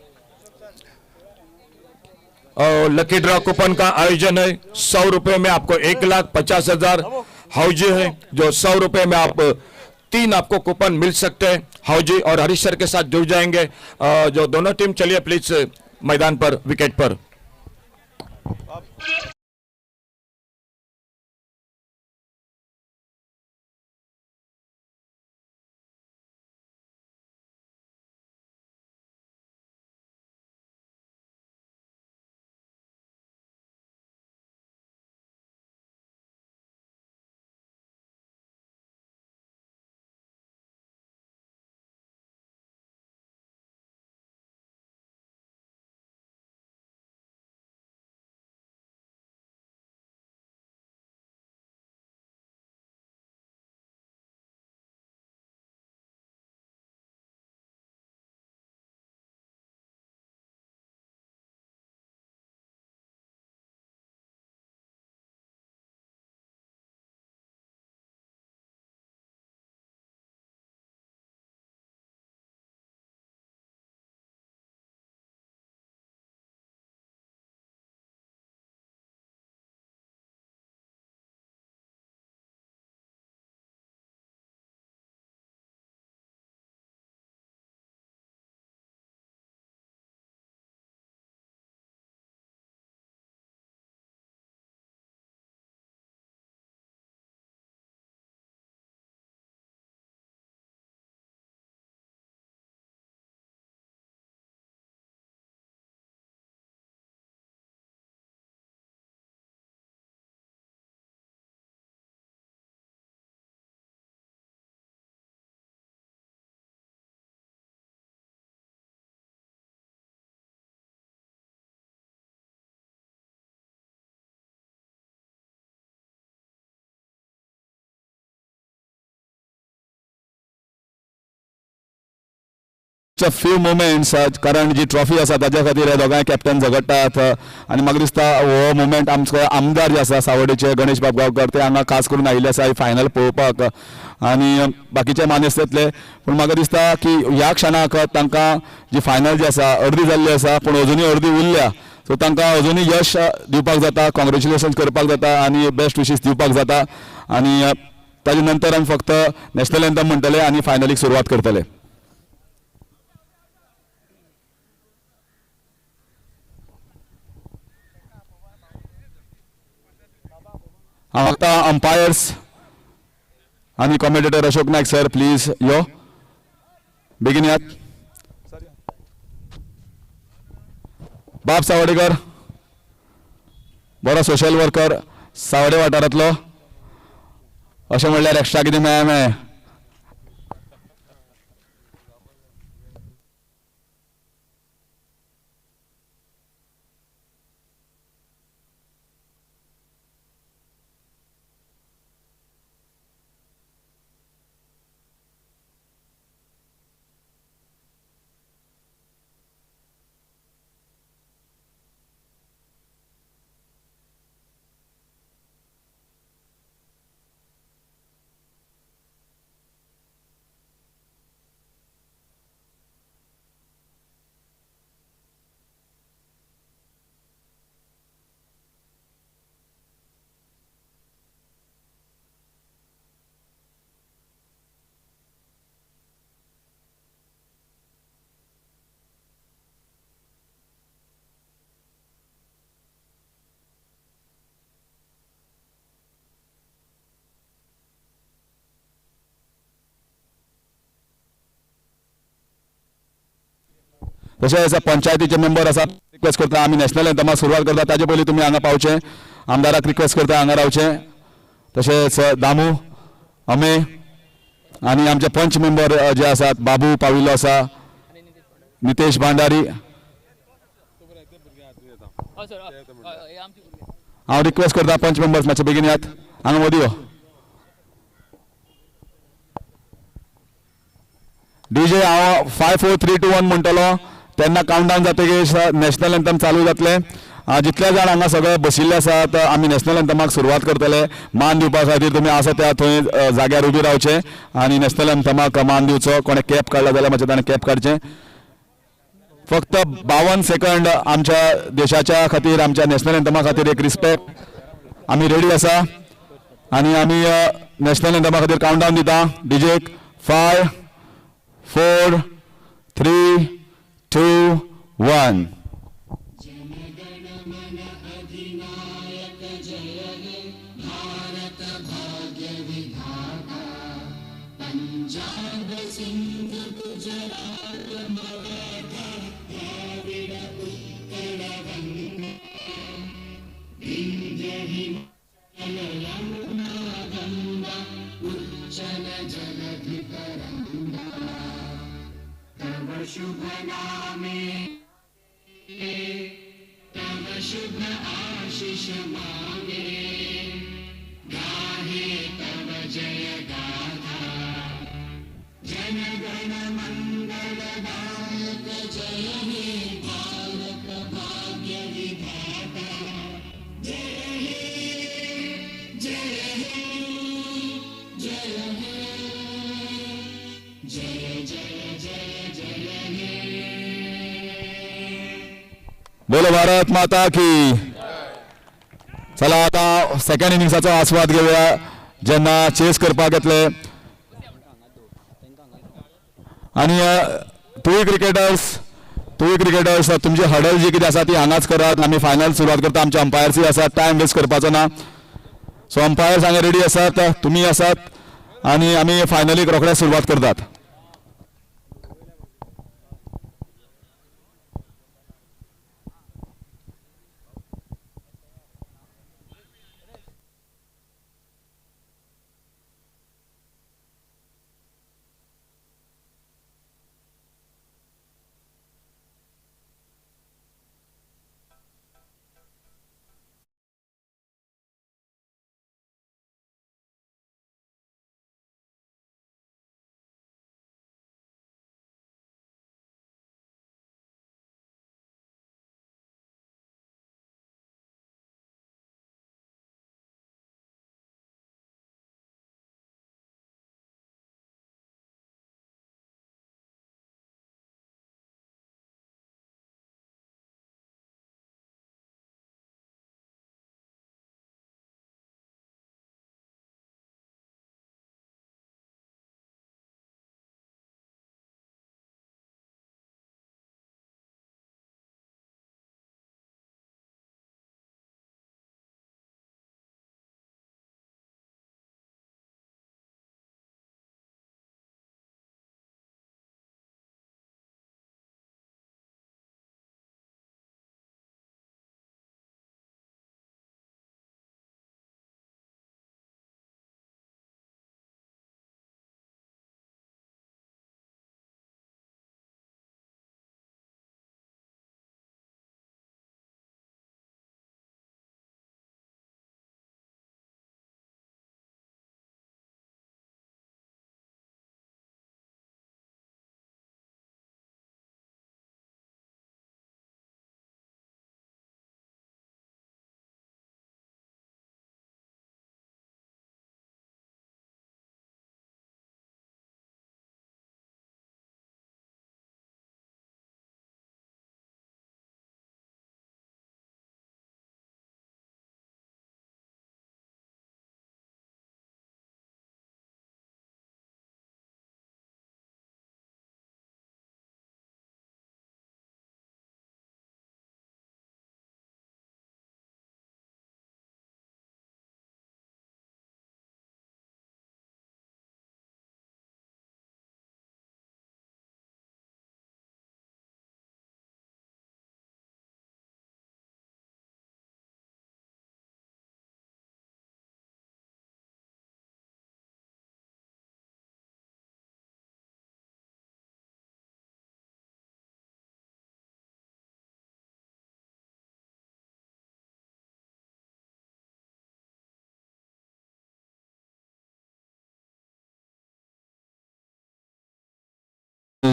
और लकी ड्रॉ कूपन का आयोजन है। 100 रुपए में आपको 1,50,000 हाउजी है, जो 100 रुपए में आप 3 आपको कूपन मिल सकते हैं। हाउजी और हरीश सर के साथ जुड़ जाएंगे जो दोनों टीम। चलिए प्लीज मैदान पर, विकेट पर। फ्यू मोमेंट्स कारण जी ट्रॉफी आसा ताज्या खातीर हे दोगांय कॅप्टन झगडटात आनी म्हाका दिसता हो मोमेंट आमचो आमदार जे आसा सावड्डेचे गणेश बाब गांवकर ते हांगा खास करून आयिल्ले आसा ही फायनल पळोवपाक आनी बाकीचे मानेस्त येतले, पूण म्हाका दिसता की ह्या क्षणाक तांकां जी फायनल जी आसा अर्दी जाल्ली आसा पूण अजुनूय अर्दी उरल्या, सो तांकां अजुनूय यश दिवपाक जाता, कॉंग्रेच्युलेशन्स करपाक जाता आनी बेस्ट विशीस दिवपाक जाता आनी ताजे नंतर आमी फक्त नॅशनल एंथम म्हणटले आनी फायनलीक सुरवात करतले. आता अंपायर्स आणि commentator Ashok Naik sir please you begin यात. बाब सावडेकर बरो सोशल वर्कर सावडे वाठारांतलो, अशें म्हणल्यार एक्स्ट्रा कितें मेळ्ळें. तशेंच पंचायतीचे मेंबर आसा रिक्वेस्ट करता आमी नॅशनल एंथमाक सुरवात करता ताजे पयलीं तुमी हांगा पावचे आमदाराक रिक्वेस्ट करता हांगा रावचे तशेंच दामू अमे आनी आमचे पंच मेंबर जे आसात बाबू पाविल्लो आसा नितेश भांडारी हांव रिक्वेस्ट करता पंच मेंबर्स मातशे बेगीन यात हांगा मदीं यो डीजे हांव 5 4 3 2 1 म्हणटलो तेन्ना काउंटडावन जातकीर नॅशनल एंथम चालू जातले जितले जाण हांगा सगळे बशिल्ले आसात आमी नॅशनल एंथमाक सुरवात करतले मान दिवपा खातीर तुमी आसा त्या थंय जाग्यार उबी रावचे आनी नॅशनल एंथमाक मान दिवचो कोणे कॅप काडला जाल्यार मातशें ताणें कॅप काडचें फक्त 52 सेकंड आमच्या देशाच्या खातीर आमच्या नॅशनल एंथमा खातीर एक रिस्पेक्ट आमी रेडी आसा आनी आमी नॅशनल एंथमा खातीर काउंटडावन दिता डीजेक 5 4 3 2 1 शुभ नामे तव शुभ आशीष मांगे गाहे तव जय गाथा जन गण मंगल दायक जय हे भारत भाग्य विधाता जय हे जय हे जय हे जय जय जय जय बोलो भारत माता की चला आता सेकंड इनिंग्साचो आस्वाद घेऊया जेन्ना चेस करपाक येतले आनी तुवें क्रिकेटर्स तुमची हडल जी कितें आसा ती हांगाच करात आमी फायनल सुरवात करता आमचे अंपायर्सूय आसात टायम वेस्ट करपाचो ना सो अंपायर्स हांगा रेडी आसात तुमी आसात आनी आमी फायनलीक रोखडेच सुरवात करतात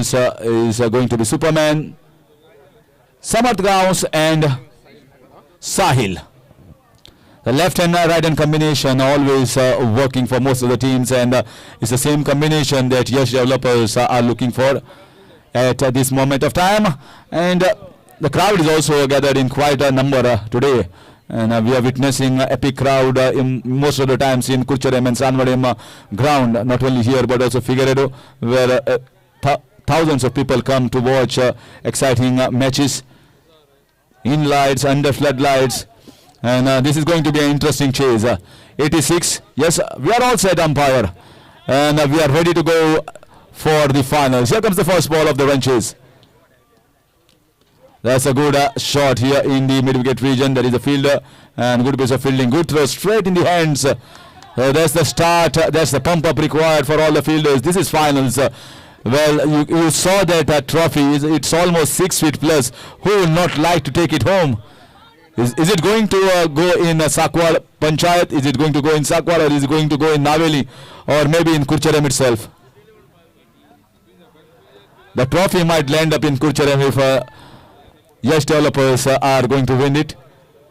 developers is going to be Superman, Samarth Gaus and Sahil. The left and right hand combination always working for most of the teams, and it's the same combination that Yash developers are looking for at this moment of time. And the crowd is also gathered in quite a number today, and we are witnessing epic crowd in most of the times in Kurcherem and Sanvordem ground, not only here but also Figueredo, where thousands of people come to watch exciting matches in lights, under floodlights. And this is going to be an interesting chase. 86. Yes, we are all set, umpire. And we are ready to go for the finals. Here comes the first ball of the run chase. That's a good shot here in the mid-wicket region. There is a fielder and good piece of fielding. Good throw straight in the hands. That's the start. That's the pump-up required for all the fielders. This is finals. Well, you saw that trophy. It's almost 6 feet plus. Who would not like to take it home? Is it going to go in Sakwal Panchayat? Is it going to go in Sakwal, or is it going to go in Naveli, or maybe in Kurcherem itself? The trophy might land up in Kurcherem if Yash developers are going to win it.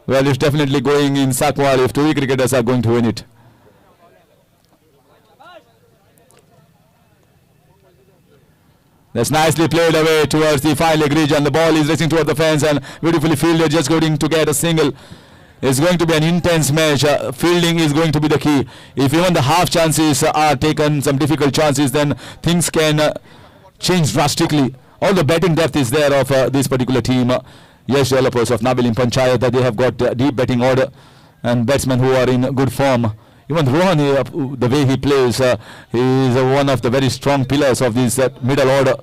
Well, it's definitely going in Sakwal if Tuvi cricketers are going to win it. That's nicely played away towards the fine leg region. The ball is racing towards the fence and beautifully fielded, just going to get a single. It's going to be an intense match. Fielding is going to be the key. If even the half chances are taken, some difficult chances, then things can change drastically. All the batting depth is there of this particular team. Yes, developers of Nabil in Panchayat, that they have got deep batting order and batsmen who are in good form. Even Rohan, the way he plays, he is one of the very strong pillars of this middle order.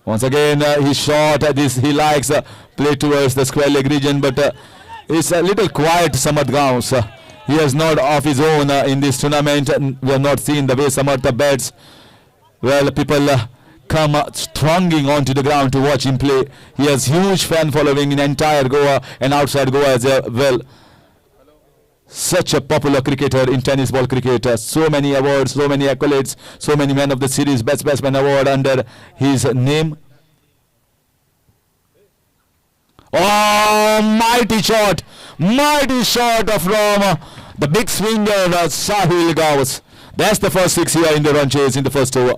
Once again, he shot. He likes play towards the square leg region, but it's a little quiet. Samarth Gaus. He has not of his own in this tournament. We have not seen the way Samarth bats. Well, people come thronging onto the ground to watch him play. He has huge fan following in entire Goa and outside Goa as well. Such a popular cricketer in tennis ball cricket. So many awards, so many accolades, so many men of the series, best batsman award under his name. Oh, mighty shot from the big swinger Sahil Gaus. That's the first 6 here in the run chase in the first over.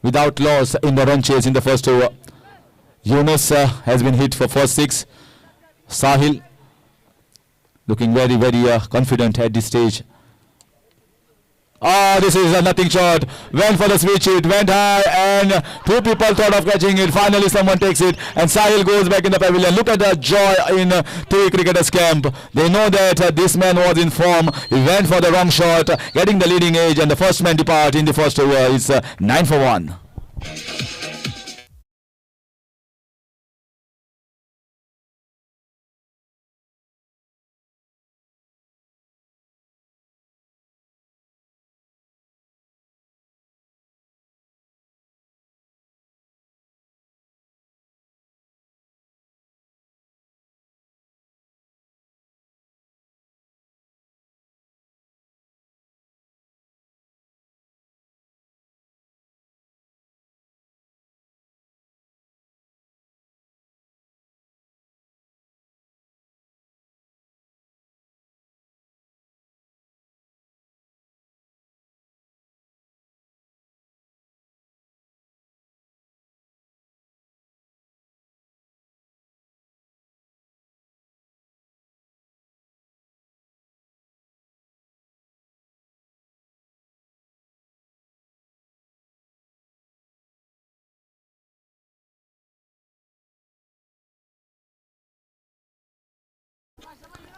Without loss in the run chase in the first over. Yunus has been hit for first 6. Sahil looking very, very confident at this stage. Oh, this is a nothing shot. Went for the switch, it went high, and 2 people thought of catching it. Finally, someone takes it, and Sahil goes back in the pavilion. Look at the joy in Tuvi cricketers camp. They know that this man was in form. He went for the wrong shot, getting the leading edge, and the first man depart in the first over. It's 9 for 1.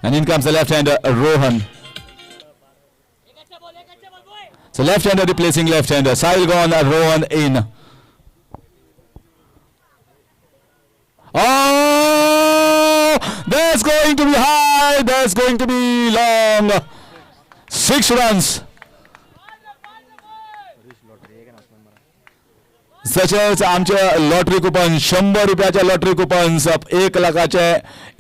And in comes the left-hander Rohan. So left-hander replacing left-hander. Sahil gone, Rohan in. Oh, that's going to be high. That's going to be long. 6 runs. तसेच आमचे lottery coupon 100 रुपयाचे lottery coupons 1 लाखाचे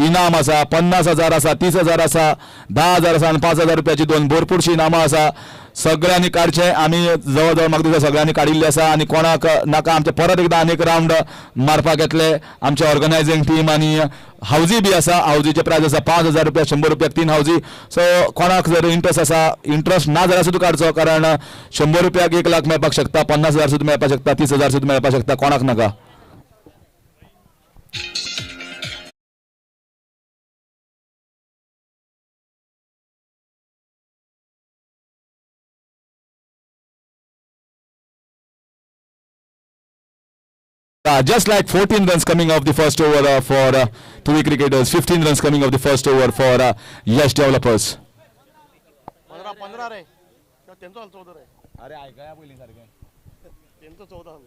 इनाम आसा 50,000 आसा 30,000 आसा 10,000 आसा आणि 5,000 रुपयाची 2 भरपूरशी इनामां आसा सगळ्यांनी काडचे आमी जवळ म्हाका दिसता सगळ्यांनी काडिल्ले आसा आणि कोणाक नाका आमचे परत एकदा आनीक राउंड मारपाक येतले आमचे ऑर्गनायझिंग टीम आणि हाऊजी बी आसा हाऊजीचे प्राइज आसा 5,000 रुपया 100 रुपयाक 3 हाऊजी सो कोणाक जर इंट्रस्ट आसा इंट्रस्ट ना जाल्यार सुद्दां काडचो कारण 100 रुपयाक 1 लाख मेळपाक शकता 50,000 सुद्दां मेळपाक शकता 30,000 सुद्दां मेळपाक शकता कोणाक नाका just like 14 runs coming off the first over for Tuvi cricketers, 15 runs coming off the first over for Yash developers. 15 रे त्यांचं 14 रे अरे ऐका पहिली सारखे त्यांचं 14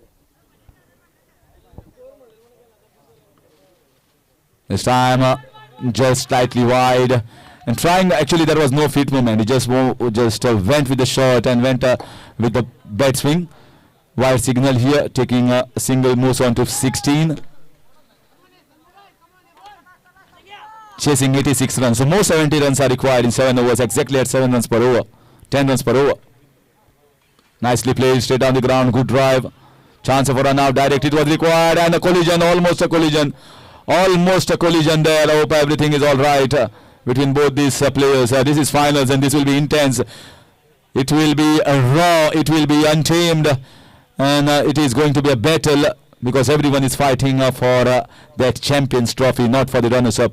This time just slightly wide and trying actually there was no feet movement he just went with the shot and went with the bat swing. Wide signal here, taking a single moves on to 16. Chasing 86 runs. So more 70 runs are required in 7 overs, exactly at 7 runs per over. 10 runs per over. Nicely played, straight down the ground, good drive. Chance for a run out, direct it was required, and a collision, almost a collision. Almost a collision there. I hope everything is all right between both these players. This is finals and this will be intense. It will be raw, it will be untamed. And it is going to be a battle because everyone is fighting for that Champions Trophy, not for the runners-up.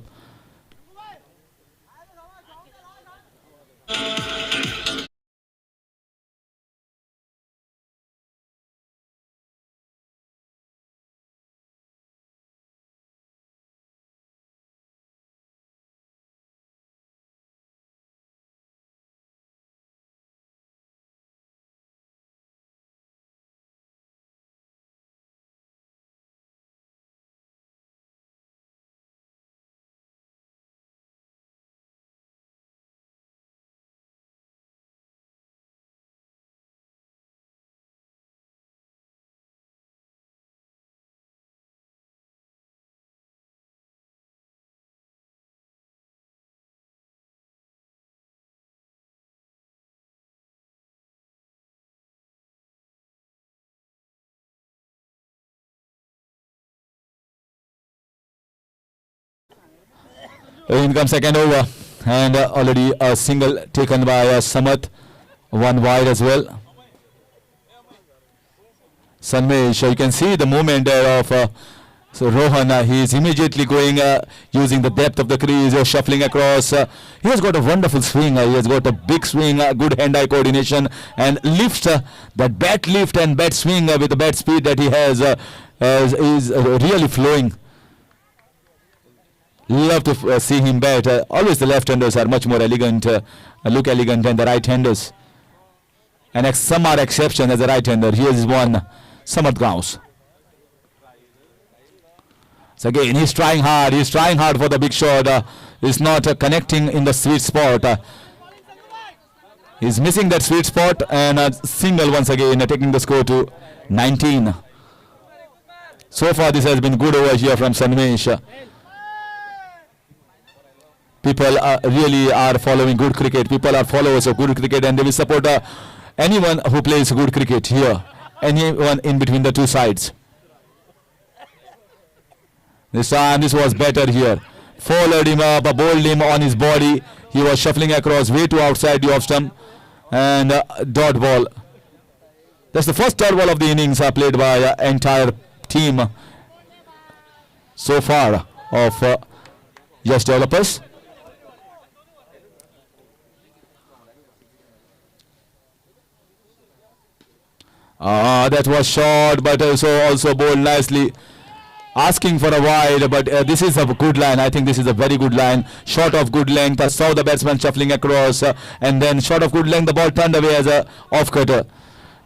In comes second over and already a single taken by Samat, 1 wide as well. Sanmesh, you can see the movement there of so Rohan, he is immediately going using the depth of the crease, shuffling across. He has got a wonderful swing. He has got a big swing, good hand-eye coordination, and lifts that bat lift and bat swing with the bat speed that he has is really flowing. Love to see him bat. Always the left-handers are much more elegant, look elegant than the right-handers. And some are exception as a right-hander. Here is one, Samat Gaus. So again, he's trying hard. He's trying hard for the big shot. He's not connecting in the sweet spot. He's missing that sweet spot and a single once again, taking the score to 19. So far, this has been good over here from Sanmesh. People really are following good cricket. People are followers of good cricket and they will support anyone who plays good cricket here. Anyone in between the two sides. This time this was better here. Followed him up, bowled him on his body. He was shuffling across way to outside the off stump. And dot ball. That's the first dot ball of the innings played by entire team so far of Yash developers. That was short, but also bowled nicely. Asking for a wide, but this is a good line. I think this is a very good line. Short of good length. I saw the batsman shuffling across, and then short of good length, the ball turned away as a off cutter.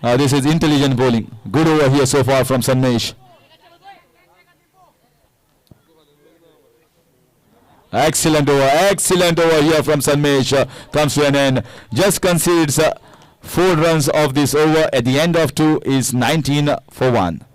This is intelligent bowling. Good over here so far from Sanmesh. Excellent over here from Sanmesh comes to an end. Just concedes 4 runs of this over. At the end of 2 is 19 for 1.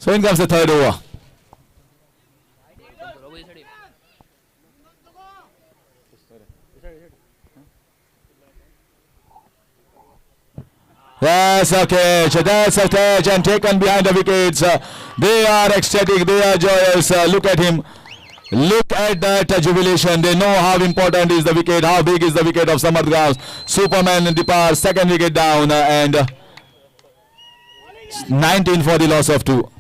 So in comes the third over. That's a catch and taken behind the wickets. They are ecstatic, they are joyous. Look at him. Look at that jubilation. They know how important is the wicket, how big is the wicket of Samardgaon. Superman departs, second wicket down, and 19 for the loss of 2.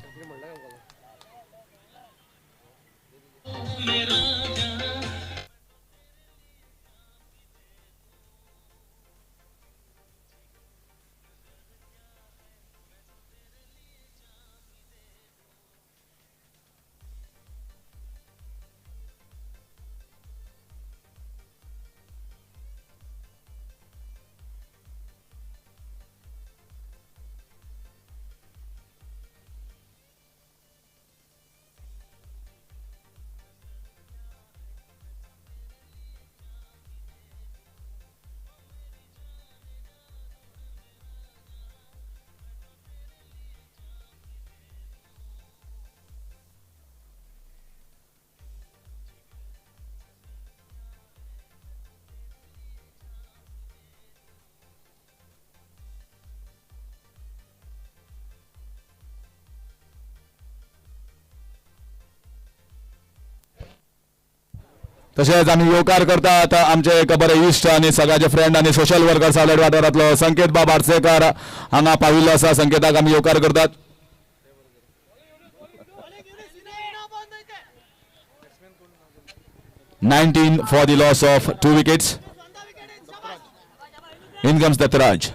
तसेच आम्ही योकार करतात आमचे एक बरे इष्ट आणि सगळ्याचे friend आणि सोशल वर्कर सावलेट वाठारांतलो संकेत बाब आडसेकर हांगा पाविल्लो आसा. संकेताक आमी योकार करतात. "19 for the loss of 2 wickets. In comes Dattaraj.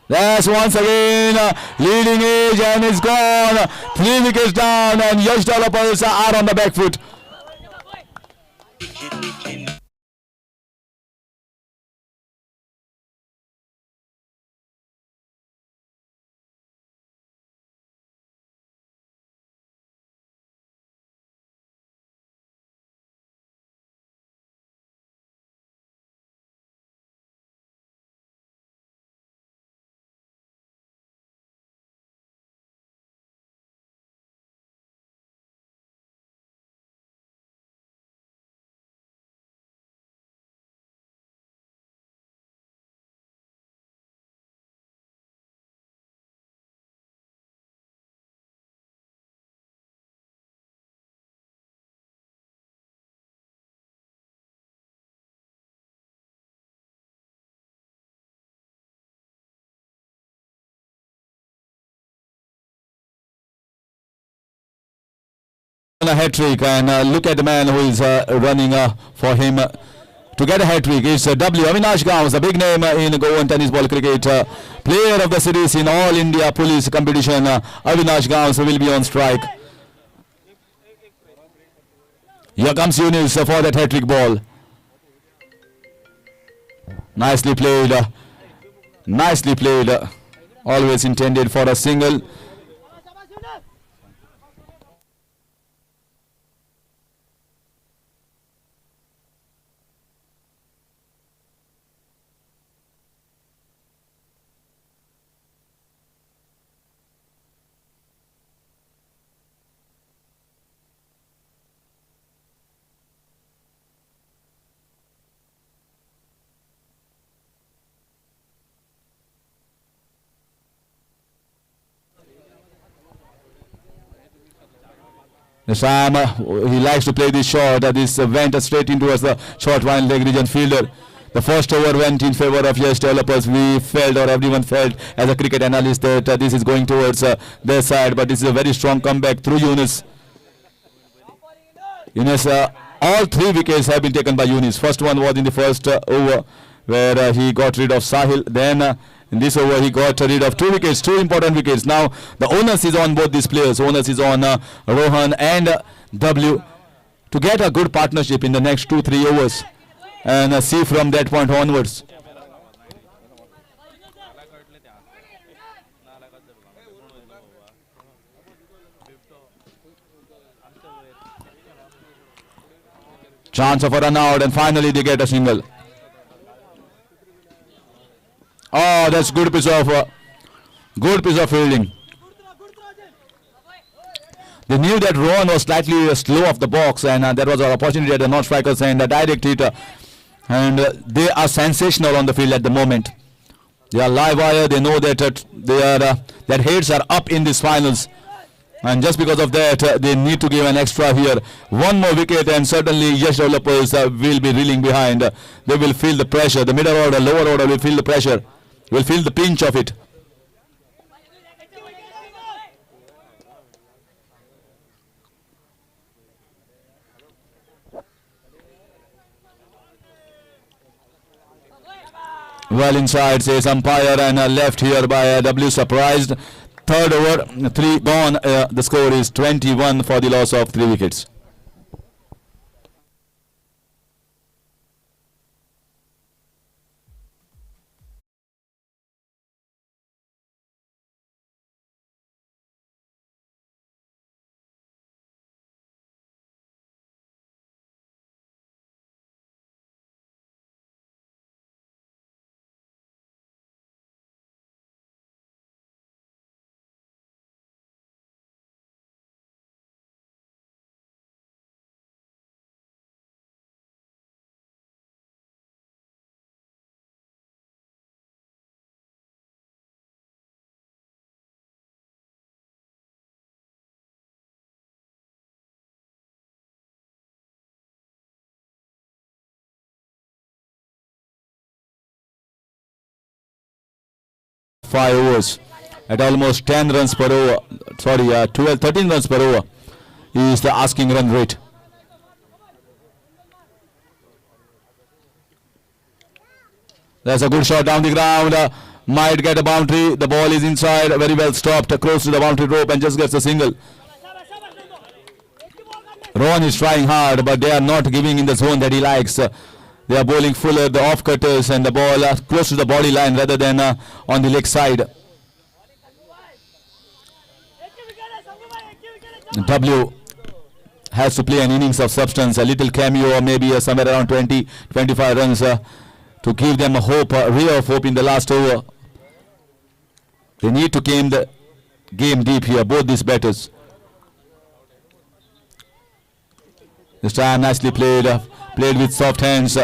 Yes, once again, leading edge and it's gone. 3 wickets down and Yash developers are on the back foot. A hat trick and look at the man who is running for him to get a hat trick. It's W. Avinash Gauss, a big name in Goan tennis ball cricket. Player of the series in All India Police competition. Avinash Gauss will be on strike. Here comes Yunus for that hat trick ball. Nicely played. Nicely played. Always intended for a single. This time he likes to play this shot. This went straight into the short wide leg region fielder. The first over went in favor of Yash developers. We felt, or everyone felt as a cricket analyst, that this is going towards their side. But this is a very strong comeback through Yunus. Yunus, all 3 wickets have been taken by Yunus. First one was in the first over where he got rid of Sahil. Then in this over he got rid of 2 wickets, 2 important wickets. Now the onus is on both these players. Onus is on Rohan and W to get a good partnership in the next 2-3 overs and see from that point onwards. Chance of a run out, and finally they get a single. Oh, that's good piece of fielding. They knew that Rohan was slightly slow off the box, and that was an opportunity at the non-strikers and a direct hitter. And they are sensational on the field at the moment. They are live wire. They know that their heads are up in these finals. And just because of that, they need to give an extra here. One more wicket and certainly Yash developers will be reeling behind. They will feel the pressure. The middle order, lower order will feel the pressure. Will feel the pinch of it. Well inside, says umpire, and left here by W. Surprised. Third over, 3 gone. The score is 21 for the loss of 3 wickets. Five overs at almost 10 runs per over. Sorry, 13 runs per over is the asking run rate. That's a good shot down the ground. Might get a boundary. The ball is inside. Very well stopped. Close to the boundary rope and just gets a single. Rohan is trying hard, but they are not giving in the zone that he likes. They are bowling fuller, the off cutters, and the ball close to the body line rather than on the leg side. W has to play an innings of substance, a little cameo, or maybe somewhere around 20-25 runs to give them a hope, a ray of hope in the last over. They need to game the game deep here, both these batters. This time nicely played, played with soft hands.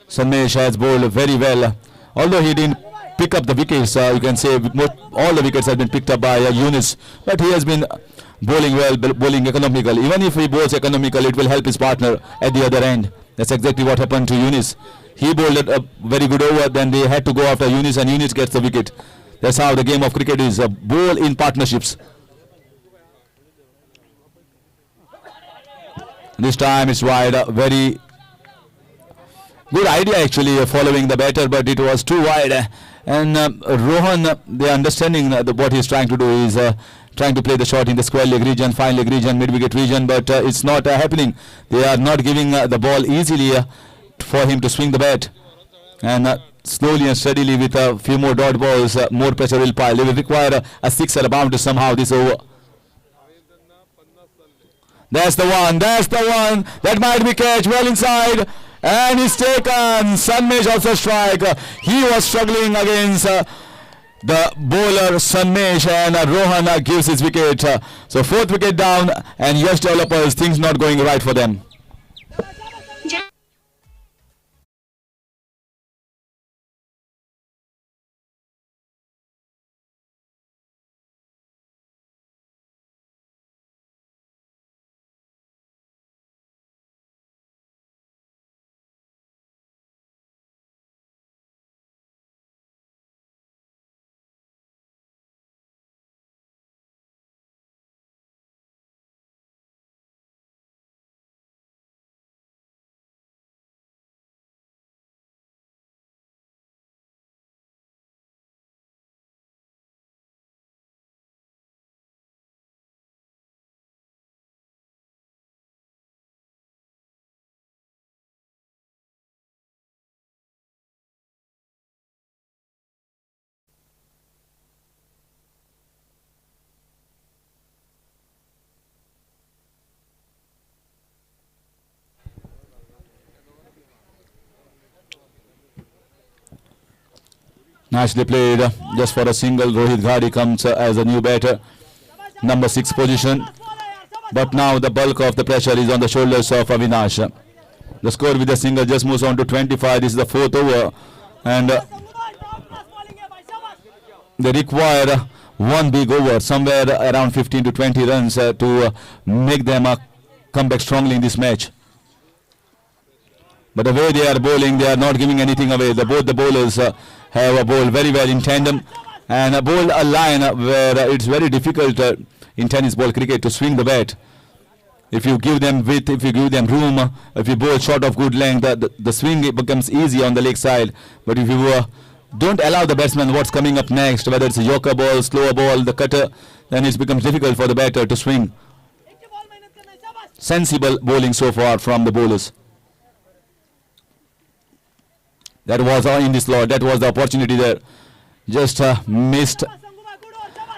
Sanmesh has bowled very well. Although he didn't pick up the wickets, you can say all the wickets have been picked up by Yunus. But he has been bowling well, bowling economical. Even if he bowls economical, it will help his partner at the other end. That's exactly what happened to Yunus. He bowled a very good over, then they had to go after Yunus, and Yunus gets the wicket. That's how the game of cricket is, bowl in partnerships. This time it's wide, very good idea actually following the batter, but it was too wide. And Rohan, the understanding what he's trying to do is trying to play the shot in the square leg region, fine leg region, mid wicket region, but it's not happening. They are not giving the ball easily for him to swing the bat. And slowly and steadily with a few more dot balls, more pressure will pile. They will require a 6 or a bound somehow this over. That's the one, that might be catch, well inside, and he's taken. Sanmesh also strike. He was struggling against the bowler Sanmesh, and Rohan gives his wicket. So 4th wicket down, and Yash developers, things not going right for them. Nicely played. Just for a single, Rohit Ghadi comes as a new batter. Number 6 position. But now the bulk of the pressure is on the shoulders of Avinash. The score with the single just moves on to 25. This is the 4th over. And they require one big over, somewhere around 15 to 20 runs to make them come back strongly in this match. But the way they are bowling, they are not giving anything away. Both the bowlers have a bowl very well in tandem and bowled a line where it's very difficult in tennis ball cricket to swing the bat. If you give them width, if you give them room, if you bowl short of good length, the swing becomes easy on the leg side. But if you don't allow the batsman what's coming up next, whether it's a yorker ball, slower ball, the cutter, then it becomes difficult for the batter to swing. Sensible bowling so far from the bowlers. That was in this slot. That was the opportunity there. Just missed.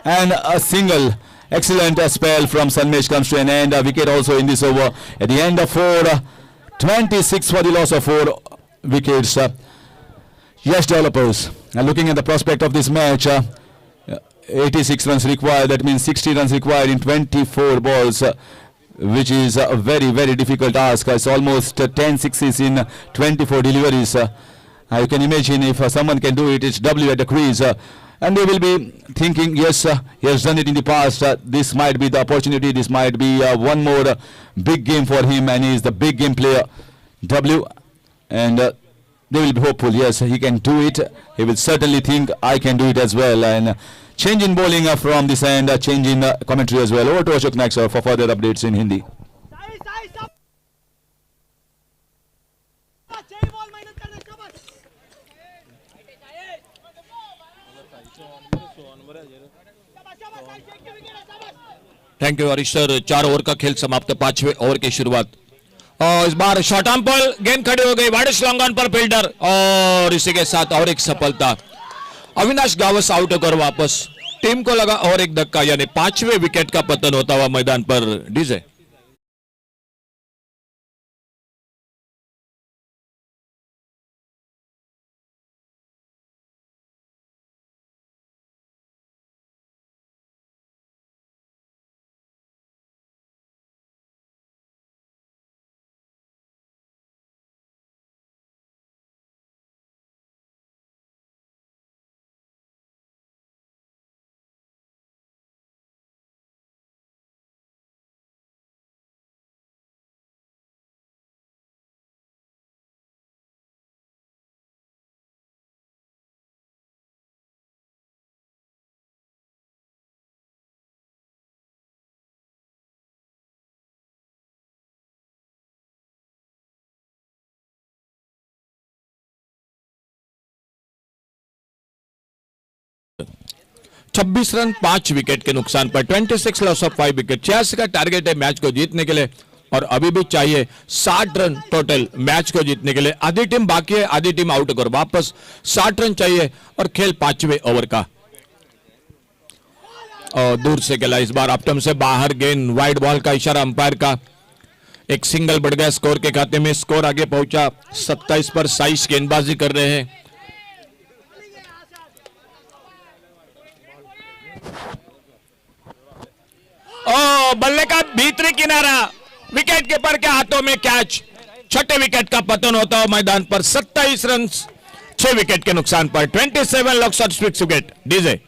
And a single. Excellent spell from Sanmesh comes to an end. A wicket also in this over. At the end of 26 for the loss of 4 wickets. Yash developers. And looking at the prospect of this match, 86 runs required. That means 60 runs required in 24 balls. Which is a very, very difficult task. It's almost 10 sixes in 24 deliveries. You can imagine if someone can do it, it's W at the crease. And they will be thinking, yes, he has done it in the past. This might be the opportunity. This might be one more big game for him. And he is the big game player, W. And they will be hopeful, yes, he can do it. He will certainly think, I can do it as well. And change in bowling from this end, change in commentary as well. Over to Ashok Naik sir for further updates in Hindi. Thank you Harish sir. 4 over का खेल समाप्त, 5वें over की शुरुआत। और इस बार short arm पर गेंद खड़ी हो गई, वाइड लॉन्ग ऑन पर फील्डर, और इसी के साथ और एक सफलता। अविनाश गावस आउट होकर वापस, टीम को लगा और एक धक्का, यानी 5वें विकेट का पतन होता हुआ मैदान पर। डीजे छब्बीस रन 5 विकेट के नुकसान पर 26 लॉस ऑफ 5 विकेट। 86 का टारगेट है मैच को जीतने के लिए, और अभी भी चाहिए 60 रन टोटल मैच को जीतने के लिए। आधी टीम बाकी है, आधी टीम आउट होकर वापस, 60 रन चाहिए और खेल 5वें ओवर का। और दूर से खेला, इस बार अपटम से बाहर गेंद, वाइड बॉल का इशारा अंपायर का। एक सिंगल बढ़ गया स्कोर के खाते में, स्कोर आगे पहुंचा 27 पर। 27 गेंदबाजी कर रहे हैं। ओ बल्ले का भीतरी किनारा, विकेट कीपर के हाथों में कैच। 6ठे विकेट का पतन होता हुआ मैदान पर। 27 रन 6 विकेट के नुकसान पर। 27 लॉस ऑफ 6 विकेट। डीजे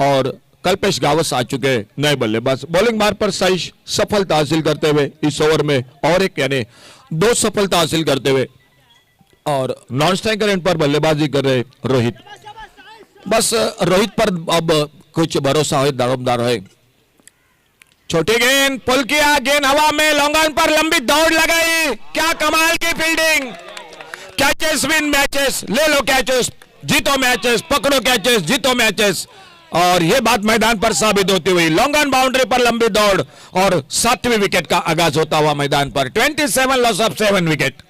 और कल्पेश गावस आ चुके हैं नए बल्लेबाज। बॉलिंग मार पर साइश सफलता हासिल करते हुए इस ओवर में और एक यानी 2 सफलता हासिल करते हुए और नॉन स्ट्राइकर एंड पर बल्लेबाजी कर रहे रोहित। बस रोहित पर अब कुछ भरोसा है, दारोमदार है। छोटी गेंद पुल किया, गेंद हवा में, लॉन्ग ऑन पर लंबी दौड़ लगाई, क्या कमाल की फील्डिंग। कैचेस विन मैचेस, ले लो कैचेस, जीतो मैचेस, पकड़ो कैचेस, जीतो मैचेस। और यह बात मैदान पर साबित होती हुई, लॉन्ग ऑन बाउंड्री पर लंबी दौड़ और 7वीं विकेट का आगाज होता हुआ मैदान पर। 27 loss of 7 wicket.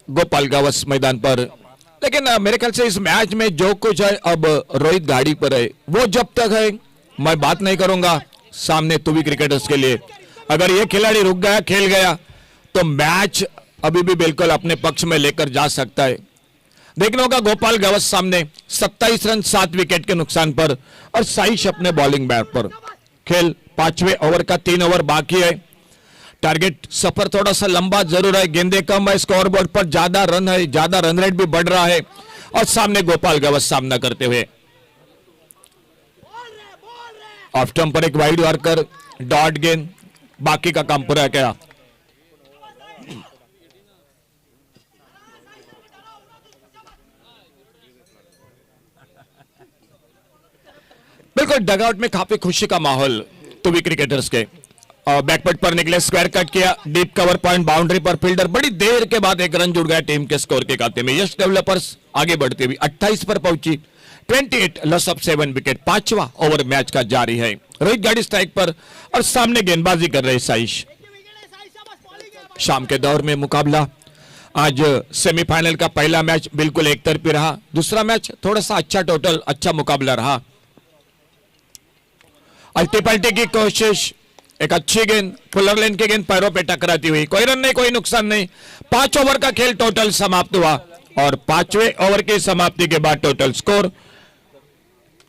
Gopal Gawas मैदान पर। लेकिन मेरे ख्याल से इस मैच में जो कुछ है अब रोहित गाड़ी पर है, वो जब तक है मैं बात नहीं करूंगा सामने तुवी क्रिकेटर्स के लिए। अगर ये खिलाड़ी रुक गया, खेल गया, तो मैच अभी भी बिल्कुल अपने पक्ष में लेकर जा सकता है। देखना होगा गोपाल गावस सामने 27 रन 7 विकेट के नुकसान पर और साइश अपने बॉलिंग बैट पर। खेल 5वें ओवर का 3 ओवर बाकी है। टारगेट सफर थोड़ा सा लंबा जरूर है, गेंदे कम है, स्कोरबोर्ड पर ज्यादा रन है, ज्यादा रन रेट भी बढ़ रहा है और सामने गोपाल गावस सामना करते हुए। ऑफ स्टंप पर एक वाइड यॉर्कर, डॉट गेंद, बाकी का काम पूरा किया। बिल्कुल डगआउट में काफी खुशी का माहौल टूवी क्रिकेटर्स के। बैकवर्ड पर निकले, स्क्वायर कट किया, डीप कवर पॉइंट, बाउंड्री पर फील्डर, बड़ी देर के बाद एक रन जुड़ गया टीम के स्कोर के खाते में। यश डेवलपर्स आगे बढ़ती हुई 28 पर पहुंची, 28 लॉस ऑफ 7 विकेट। 5वां ओवर मैच का जारी है। रोहित गाड़ी स्ट्राइक पर और सामने गेंदबाजी कर रहे साइश। शाम के दौर में मुकाबला। आज सेमीफाइनल का पहला मैच बिल्कुल एक तरफी रहा, दूसरा मैच थोड़ा सा अच्छा टोटल, अच्छा मुकाबला रहा। अल्टी पल्टी की कोशिश, एक अच्छी गेंद, फुलर लेन की गेंद पैरों पे टकराती हुई, कोई रन नहीं, कोई नुकसान नहीं। 5 ओवर का खेल टोटल समाप्त हुआ और 5वें ओवर की समाप्ति के बाद total score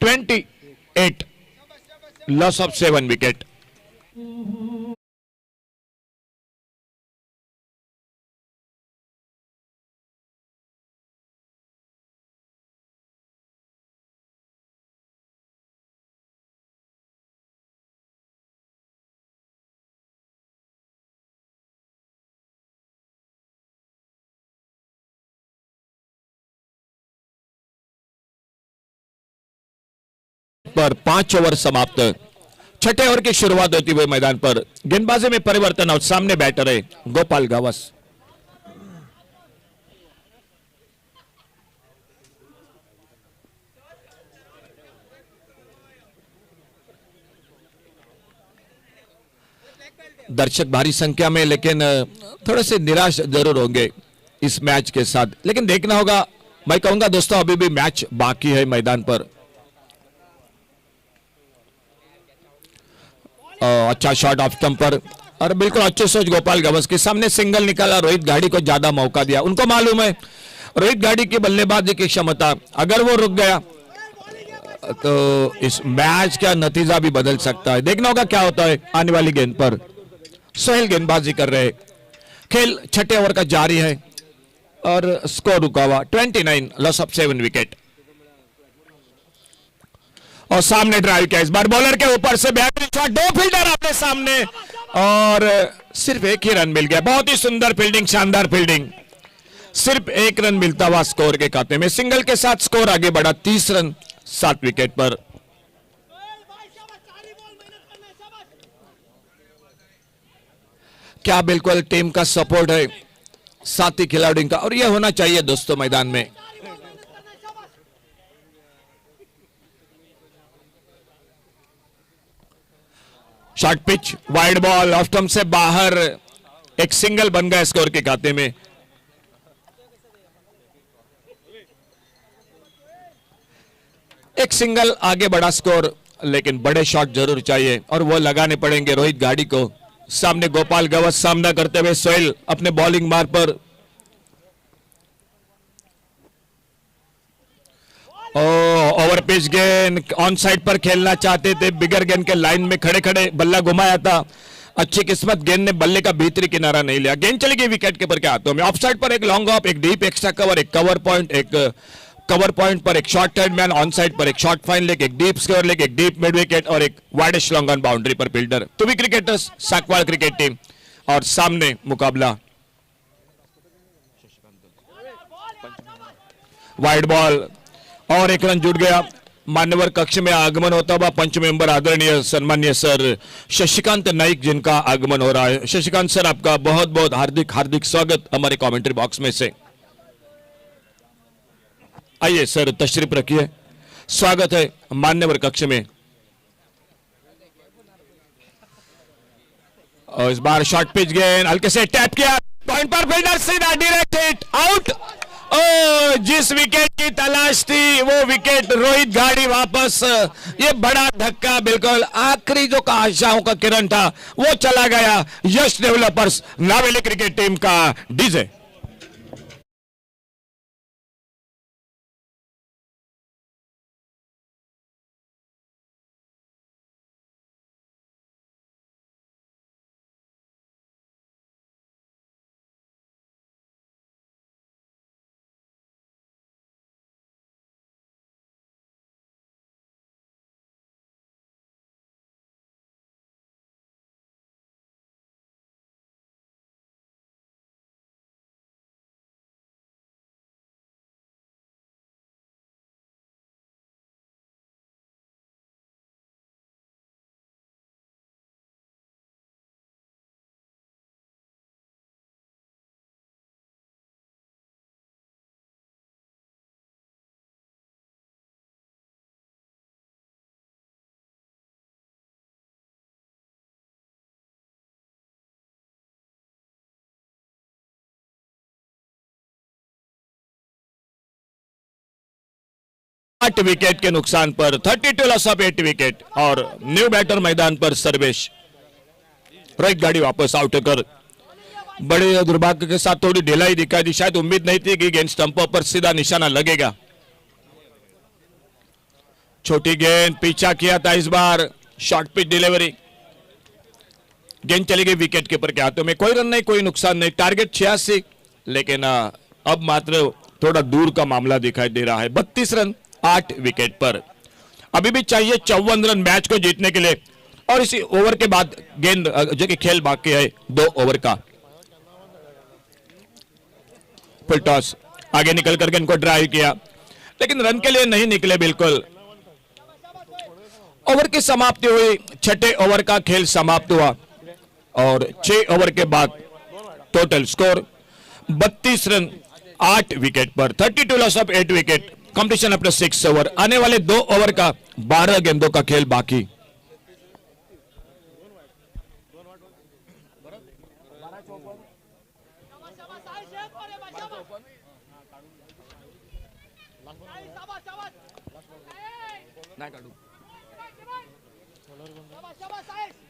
28 loss of 7 wicket. पर 5 ओवर समाप्त। 6ठे ओवर की शुरुआत होती हुई मैदान पर गेंदबाजी में परिवर्तन और सामने बैटर है गोपाल गावस। दर्शक भारी संख्या में, लेकिन थोड़े से निराश जरूर होंगे इस मैच के साथ। लेकिन देखना होगा, मैं कहूंगा दोस्तों अभी भी मैच बाकी है मैदान पर। अच्छा शॉट ऑफ स्टंप पर और बिल्कुल अच्छी सोच गोपाल गावस के सामने सिंगल निकाला। रोहित गाड़ी को ज्यादा मौका दिया। उनको मालूम है रोहित गाड़ी की बल्लेबाजी की क्षमता, अगर वो रुक गया तो इस मैच का नतीजा भी बदल सकता है। देखना होगा क्या होता है आने वाली गेंद पर। सोहेल गेंदबाजी कर रहे। खेल 6ठे ओवर का जारी है और स्कोर रुका हुआ 29 लॉस ऑफ 7 विकेट। और सामने ड्राइव किया, इस बार बॉलर के ऊपर से बेहतरीन शॉट, 2 फील्डर अपने सामने और सिर्फ एक ही रन मिल गया। बहुत ही सुंदर फील्डिंग, शानदार फील्डिंग। सिर्फ 1 रन मिलता हुआ स्कोर के खाते में। सिंगल के साथ स्कोर आगे बढ़ा 30 रन 7 विकेट पर। क्या बिल्कुल टीम का सपोर्ट है, साथी खिलाड़ियों का, और यह होना चाहिए दोस्तों मैदान में। Short pitch, wide ball, off stump से बाहर, एक सिंगल बन गया स्कोर के खाते में। एक सिंगल आगे बढ़ा स्कोर, लेकिन बड़े शॉट जरूर चाहिए और वो लगाने पड़ेंगे रोहित गाड़ी को। सामने गोपाल गवस सामना करते हुए सोहेल अपने बॉलिंग मार पर। ओवर पिच गेंद ऑन साइड पर खेलना चाहते थे, बिगर गेंद के लाइन में खड़े खड़े बल्ला घुमाया था। अच्छी किस्मत, गेंद ने बल्ले का भीतरी किनारा नहीं लिया। गेंद चली गई विकेट कीपर के हाथों में। ऑफ साइड पर एक लॉन्ग ऑफ, एक डीप एक्स्ट्रा कवर, एक कवर पॉइंट, एक कवर पॉइंट पर एक short third man, on side पर एक शॉर्ट फाइन लेग, एक डीप स्क्वायर लेग, एक डीप मिड विकेट और एक वाइडेस्ट लॉन्ग ऑन बाउंड्री पर फील्डर। तुवी क्रिकेटर्स, साकवाड़ क्रिकेट टीम और सामने मुकाबला। वाइड बॉल और एक रन जुट गया। मान्यवर कक्ष में आगमन होता हुआ पंच मेंबर आदरणीय सन्मान्य सर शशिकांत नाइक, जिनका आगमन हो रहा है। शशिकांत सर, आपका बहुत बहुत हार्दिक हार्दिक स्वागत हमारे कमेंट्री बॉक्स में से। आइए सर, तशरीफ रखिए, स्वागत है मान्यवर कक्ष में। और इस बार शॉर्ट पिच गेंद हल्के से टैप किया, पॉइंट पर फील्डर सीधा डायरेक्ट हिट, आउट। जिस विकेट की तलाश थी वो विकेट रोहित गाड़ी वापस। ये बड़ा धक्का, बिल्कुल आखिरी जो का आशाओं का किरण था वो चला गया। यश डेवलपर्स नावेली क्रिकेट टीम का डीजे। आठ विकेट के नुकसान पर 32 लॉस ऑफ 8 विकेट और न्यू बैटर मैदान पर सर्वेश। रोहित गाड़ी वापस आउट कर बड़े दुर्भाग्य के साथ थोड़ी ढिलाई दिखाई दी। शायद उम्मीद नहीं थी कि गेंद स्टंपों पर सीधा निशाना लगेगा। छोटी गेंद पीछा किया था इस बार, शॉर्ट पिच डिलीवरी, गेंद चली गई विकेट कीपर के हाथों में। कोई रन नहीं, कोई नुकसान नहीं। टारगेट 86, लेकिन अब मात्र थोड़ा दूर का मामला दिखाई दे रहा है। 32 रन 8 विकेट पर। अभी भी चाहिए 54 रन मैच को जीतने के लिए और इसी ओवर के बाद गेंद जो कि खेल बाकी है 2 ओवर का। फुल टॉस, आगे निकल करके इनको ड्राइव किया, लेकिन रन के लिए नहीं निकले बिल्कुल। ओवर की समाप्ति हुई, छठे ओवर का खेल समाप्त हुआ और 6 ओवर के बाद टोटल स्कोर 32 रन 8 विकेट पर। 32 लॉस ऑफ 8 विकेट। कंपटीशन अपने 6 ओवर, आने वाले 2 ओवर का 12 गेंदों का खेल बाकी।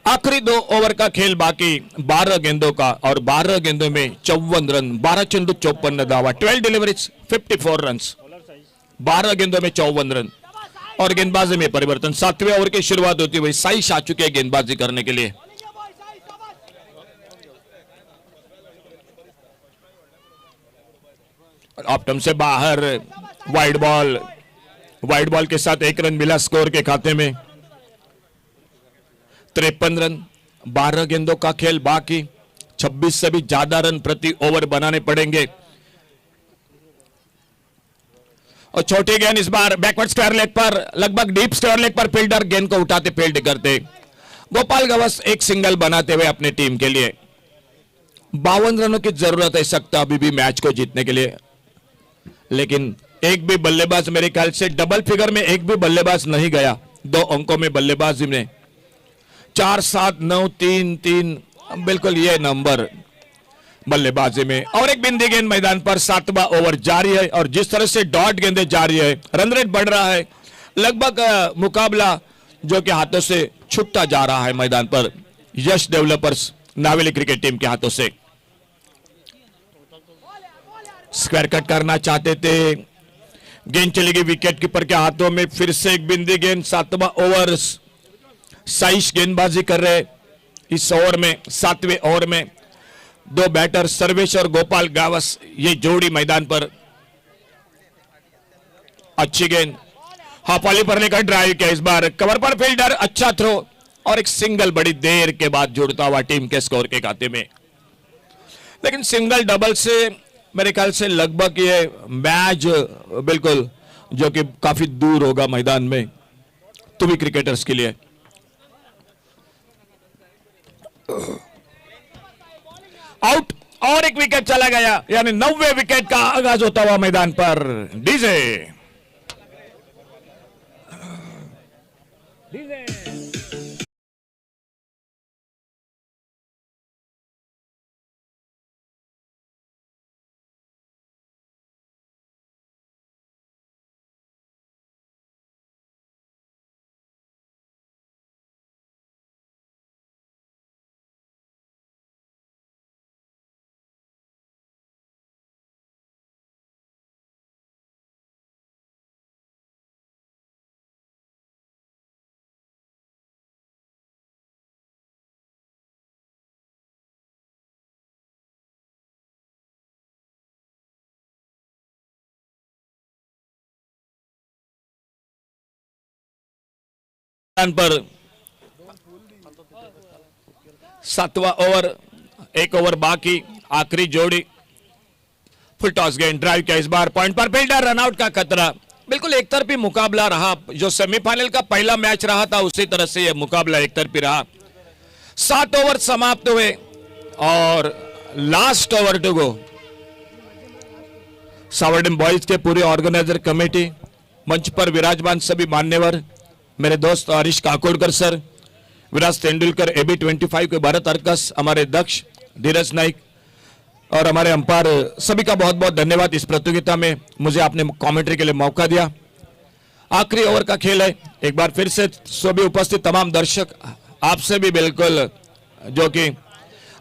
आखिरी 2 ओवर का खेल बाकी, 12 गेंदों का और 12 गेंदों में 54 रन, 12 चेंडू 54 धावा, 12 डिलीवरीज 54 रन, 12 गेंदों में 54 रन। और गेंदबाजी में परिवर्तन, 7वें ओवर की शुरुआत होती हुई साइश आ चुके हैं गेंदबाजी करने के लिए। ऑप्टम से बाहर, वाइड बॉल के साथ 1 रन मिला स्कोर के खाते में। 53 रन, 12 गेंदों का खेल बाकी, 26 से भी ज्यादा रन प्रति ओवर बनाने पड़ेंगे। और छोटी गेंद इस बार बैकवर्ड स्क्वायर लेग पर, लगभग डीप स्क्वायर लेग पर फील्डर गेंद को उठाते फील्ड करते। गोपाल गवस एक सिंगल बनाते हुए अपने टीम के लिए। 52 रनों की जरूरत है सख्त अभी भी मैच को जीतने के लिए, लेकिन एक भी बल्लेबाज, मेरे ख्याल से डबल फिगर में एक भी बल्लेबाज नहीं गया 2 अंकों में बल्लेबाजी में। 4, 7, 9, 3, 3 बिल्कुल ये नंबर बल्लेबाजी में। और एक बिंदी गेंद मैदान पर, 7वां ओवर जारी है और जिस तरह से डॉट गेंदें जारी है, रन रेट बढ़ रहा है। लगभग मुकाबला जो कि हाथों से छूटता जा रहा है मैदान पर यश डेवलपर्स नावेली क्रिकेट टीम के हाथों से। स्क्वायर कट करना चाहते थे, गेंद चली गई विकेट कीपर के हाथों में। फिर से एक बिंदी गेंद, 7वां ओवर। साइश गेंदबाजी कर रहे इस ओवर में, 7वें ओवर में। दो बैटर सर्वेश और गोपाल गावस, ये जोड़ी मैदान पर। अच्छी गेंद, हाफाली पर लेकर ड्राइव किया इस बार, कवर पर फील्डर, अच्छा थ्रो और एक सिंगल बड़ी देर के बाद जुड़ता हुआ टीम के स्कोर के खाते में। लेकिन सिंगल डबल से मेरे ख्याल से लगभग ये मैच बिल्कुल जो कि काफी दूर होगा मैदान में तुवी क्रिकेटर्स के लिए। आउट और एक विकेट चला गया, यानी 90वें विकेट का आगाज होता हुआ मैदान पर। डीजे पर 7वां ओवर, 1 ओवर बाकी, आखिरी जोड़ी। फुल टॉस गेंद, ड्राइव किया इस बार, पॉइंट पर फील्डर, रनआउट का खतरा। बिल्कुल एक तरफी मुकाबला रहा, जो सेमीफाइनल का पहला मैच रहा था उसी तरह से यह मुकाबला एक तरफी रहा। 7 ओवर समाप्त हुए और लास्ट ओवर टू गो। सांवरडेम बॉयज के पूरे ऑर्गेनाइजर कमेटी, मंच पर विराजमान सभी मान्यवर, मेरे दोस्त हरीश काकोड़कर सर, विराज तेंदुलकर, AB25 के भारत अर्कस, हमारे दक्ष धीरज नाइक और हमारे अंपायर, सभी का बहुत बहुत धन्यवाद। इस प्रतियोगिता में मुझे आपने कमेंट्री के लिए मौका दिया। आखिरी ओवर का खेल है, एक बार फिर से सभी उपस्थित तमाम दर्शक, आपसे भी बिल्कुल जो कि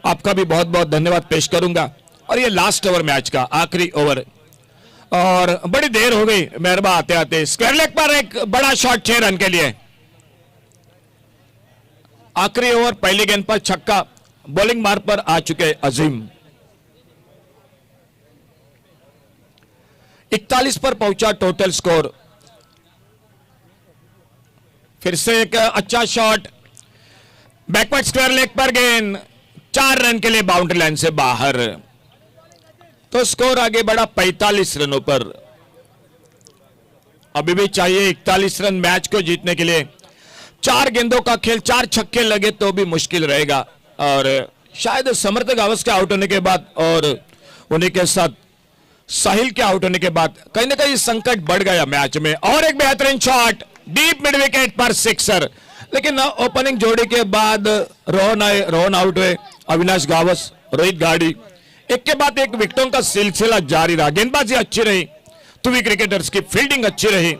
आपका भी बहुत बहुत धन्यवाद पेश करूंगा। और ये लास्ट ओवर मैच का आखिरी ओवर, और बड़ी देर हो गई मेहरबा आते आते। स्क्वायर लेग पर एक बड़ा शॉट 6 रन के लिए। आखिरी ओवर, पहली गेंद पर छक्का, बॉलिंग मार्ग पर आ चुके अजीम। 41 पर पहुंचा टोटल स्कोर। फिर से एक अच्छा शॉट, बैकवर्ड स्क्वायर लेग पर गेंद, 4 रन के लिए बाउंड्री लाइन से बाहर। तो स्कोर आगे बढ़ा 45 रनों पर। अभी भी चाहिए 41 रन मैच को जीतने के लिए। 4 गेंदों का खेल, 4 छक्के लगे तो भी मुश्किल रहेगा। और शायद समर्थक गावस के आउट होने के बाद और उन्हीं के साथ साहिल के आउट होने के बाद कहीं ना कहीं संकट बढ़ गया मैच में। और एक बेहतरीन शॉट, डीप मिड विकेट पर सिक्सर। लेकिन ओपनिंग जोड़ी के बाद रोहन आउट हुए, अविनाश गावस, रोहित गाड़ी, एक के बाद एक विकेटों का सिलसिला जारी रहा। गेंदबाजी अच्छी रही, तुवी क्रिकेटर्स की फील्डिंग अच्छी रही।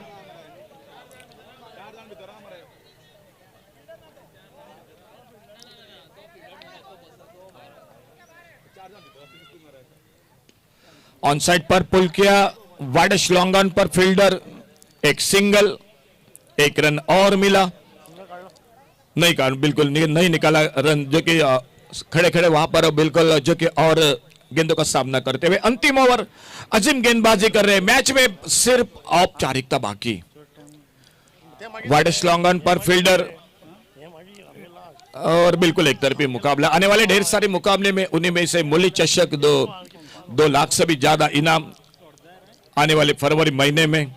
ऑन साइड पर पुल किया, वाइडश लॉन्ग ऑन पर फील्डर, एक सिंगल, 1 रन और मिला। नहीं कहा, बिल्कुल नहीं निकाला रन, जो कि खड़े खड़े वहां पर बिल्कुल जो कि और गेंदों का सामना करते हुए। अंतिम ओवर, अजीम गेंदबाजी कर रहे, मैच में सिर्फ औपचारिकता बाकी। वाइडश लॉन्ग ऑन पर फील्डर, और बिल्कुल एक तरफी मुकाबला। आने वाले ढेर सारे मुकाबले में उन्हीं में से मूल्य चषक 2 लाख से भी ज्यादा इनाम आने वाले फरवरी महीने में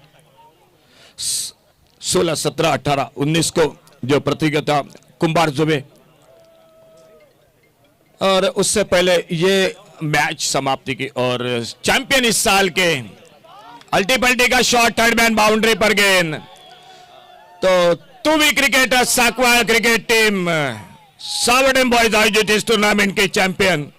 16, 17, 18, 19 को जो प्रतियोगिता कुंभार जुबे, और उससे पहले ये मैच समाप्ति की। और चैंपियन इस साल के अल्टी पल्टी का शॉट, थर्ड मैन बाउंड्री पर गेंद। तो तुवी क्रिकेटर साकवाल क्रिकेट टीम सांवरडेम बॉयज आयोजित इस टूर्नामेंट के चैंपियन।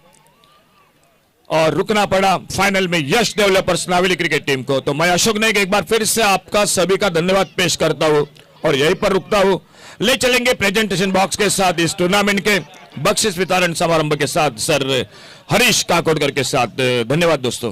और रुकना पड़ा फाइनल में यश डेवलपर्स नावेली क्रिकेट टीम को। तो मैं अशोक नाइक एक बार फिर से आपका सभी का धन्यवाद पेश करता हूं और यहीं पर रुकता हूं। ले चलेंगे प्रेजेंटेशन बॉक्स के साथ इस टूर्नामेंट के बख्शिश वितरण समारंभ के साथ सर हरीश काकोडकर के साथ। धन्यवाद दोस्तों।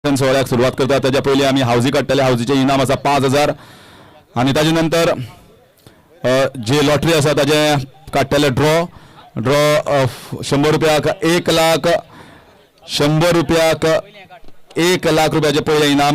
सोहळ्याक सुरुवात करता त्याच्या पयलीं आमी हावजी काडटले। हावजीचे इनाम आसा 5,000 आनी ताजे नंतर जे लॉटरी आसा ताजे काडटले ड्रॉ 100 रुपयाक 1 लाख 100 रुपयाक 1 लाख रुपयाचे पयले इनाम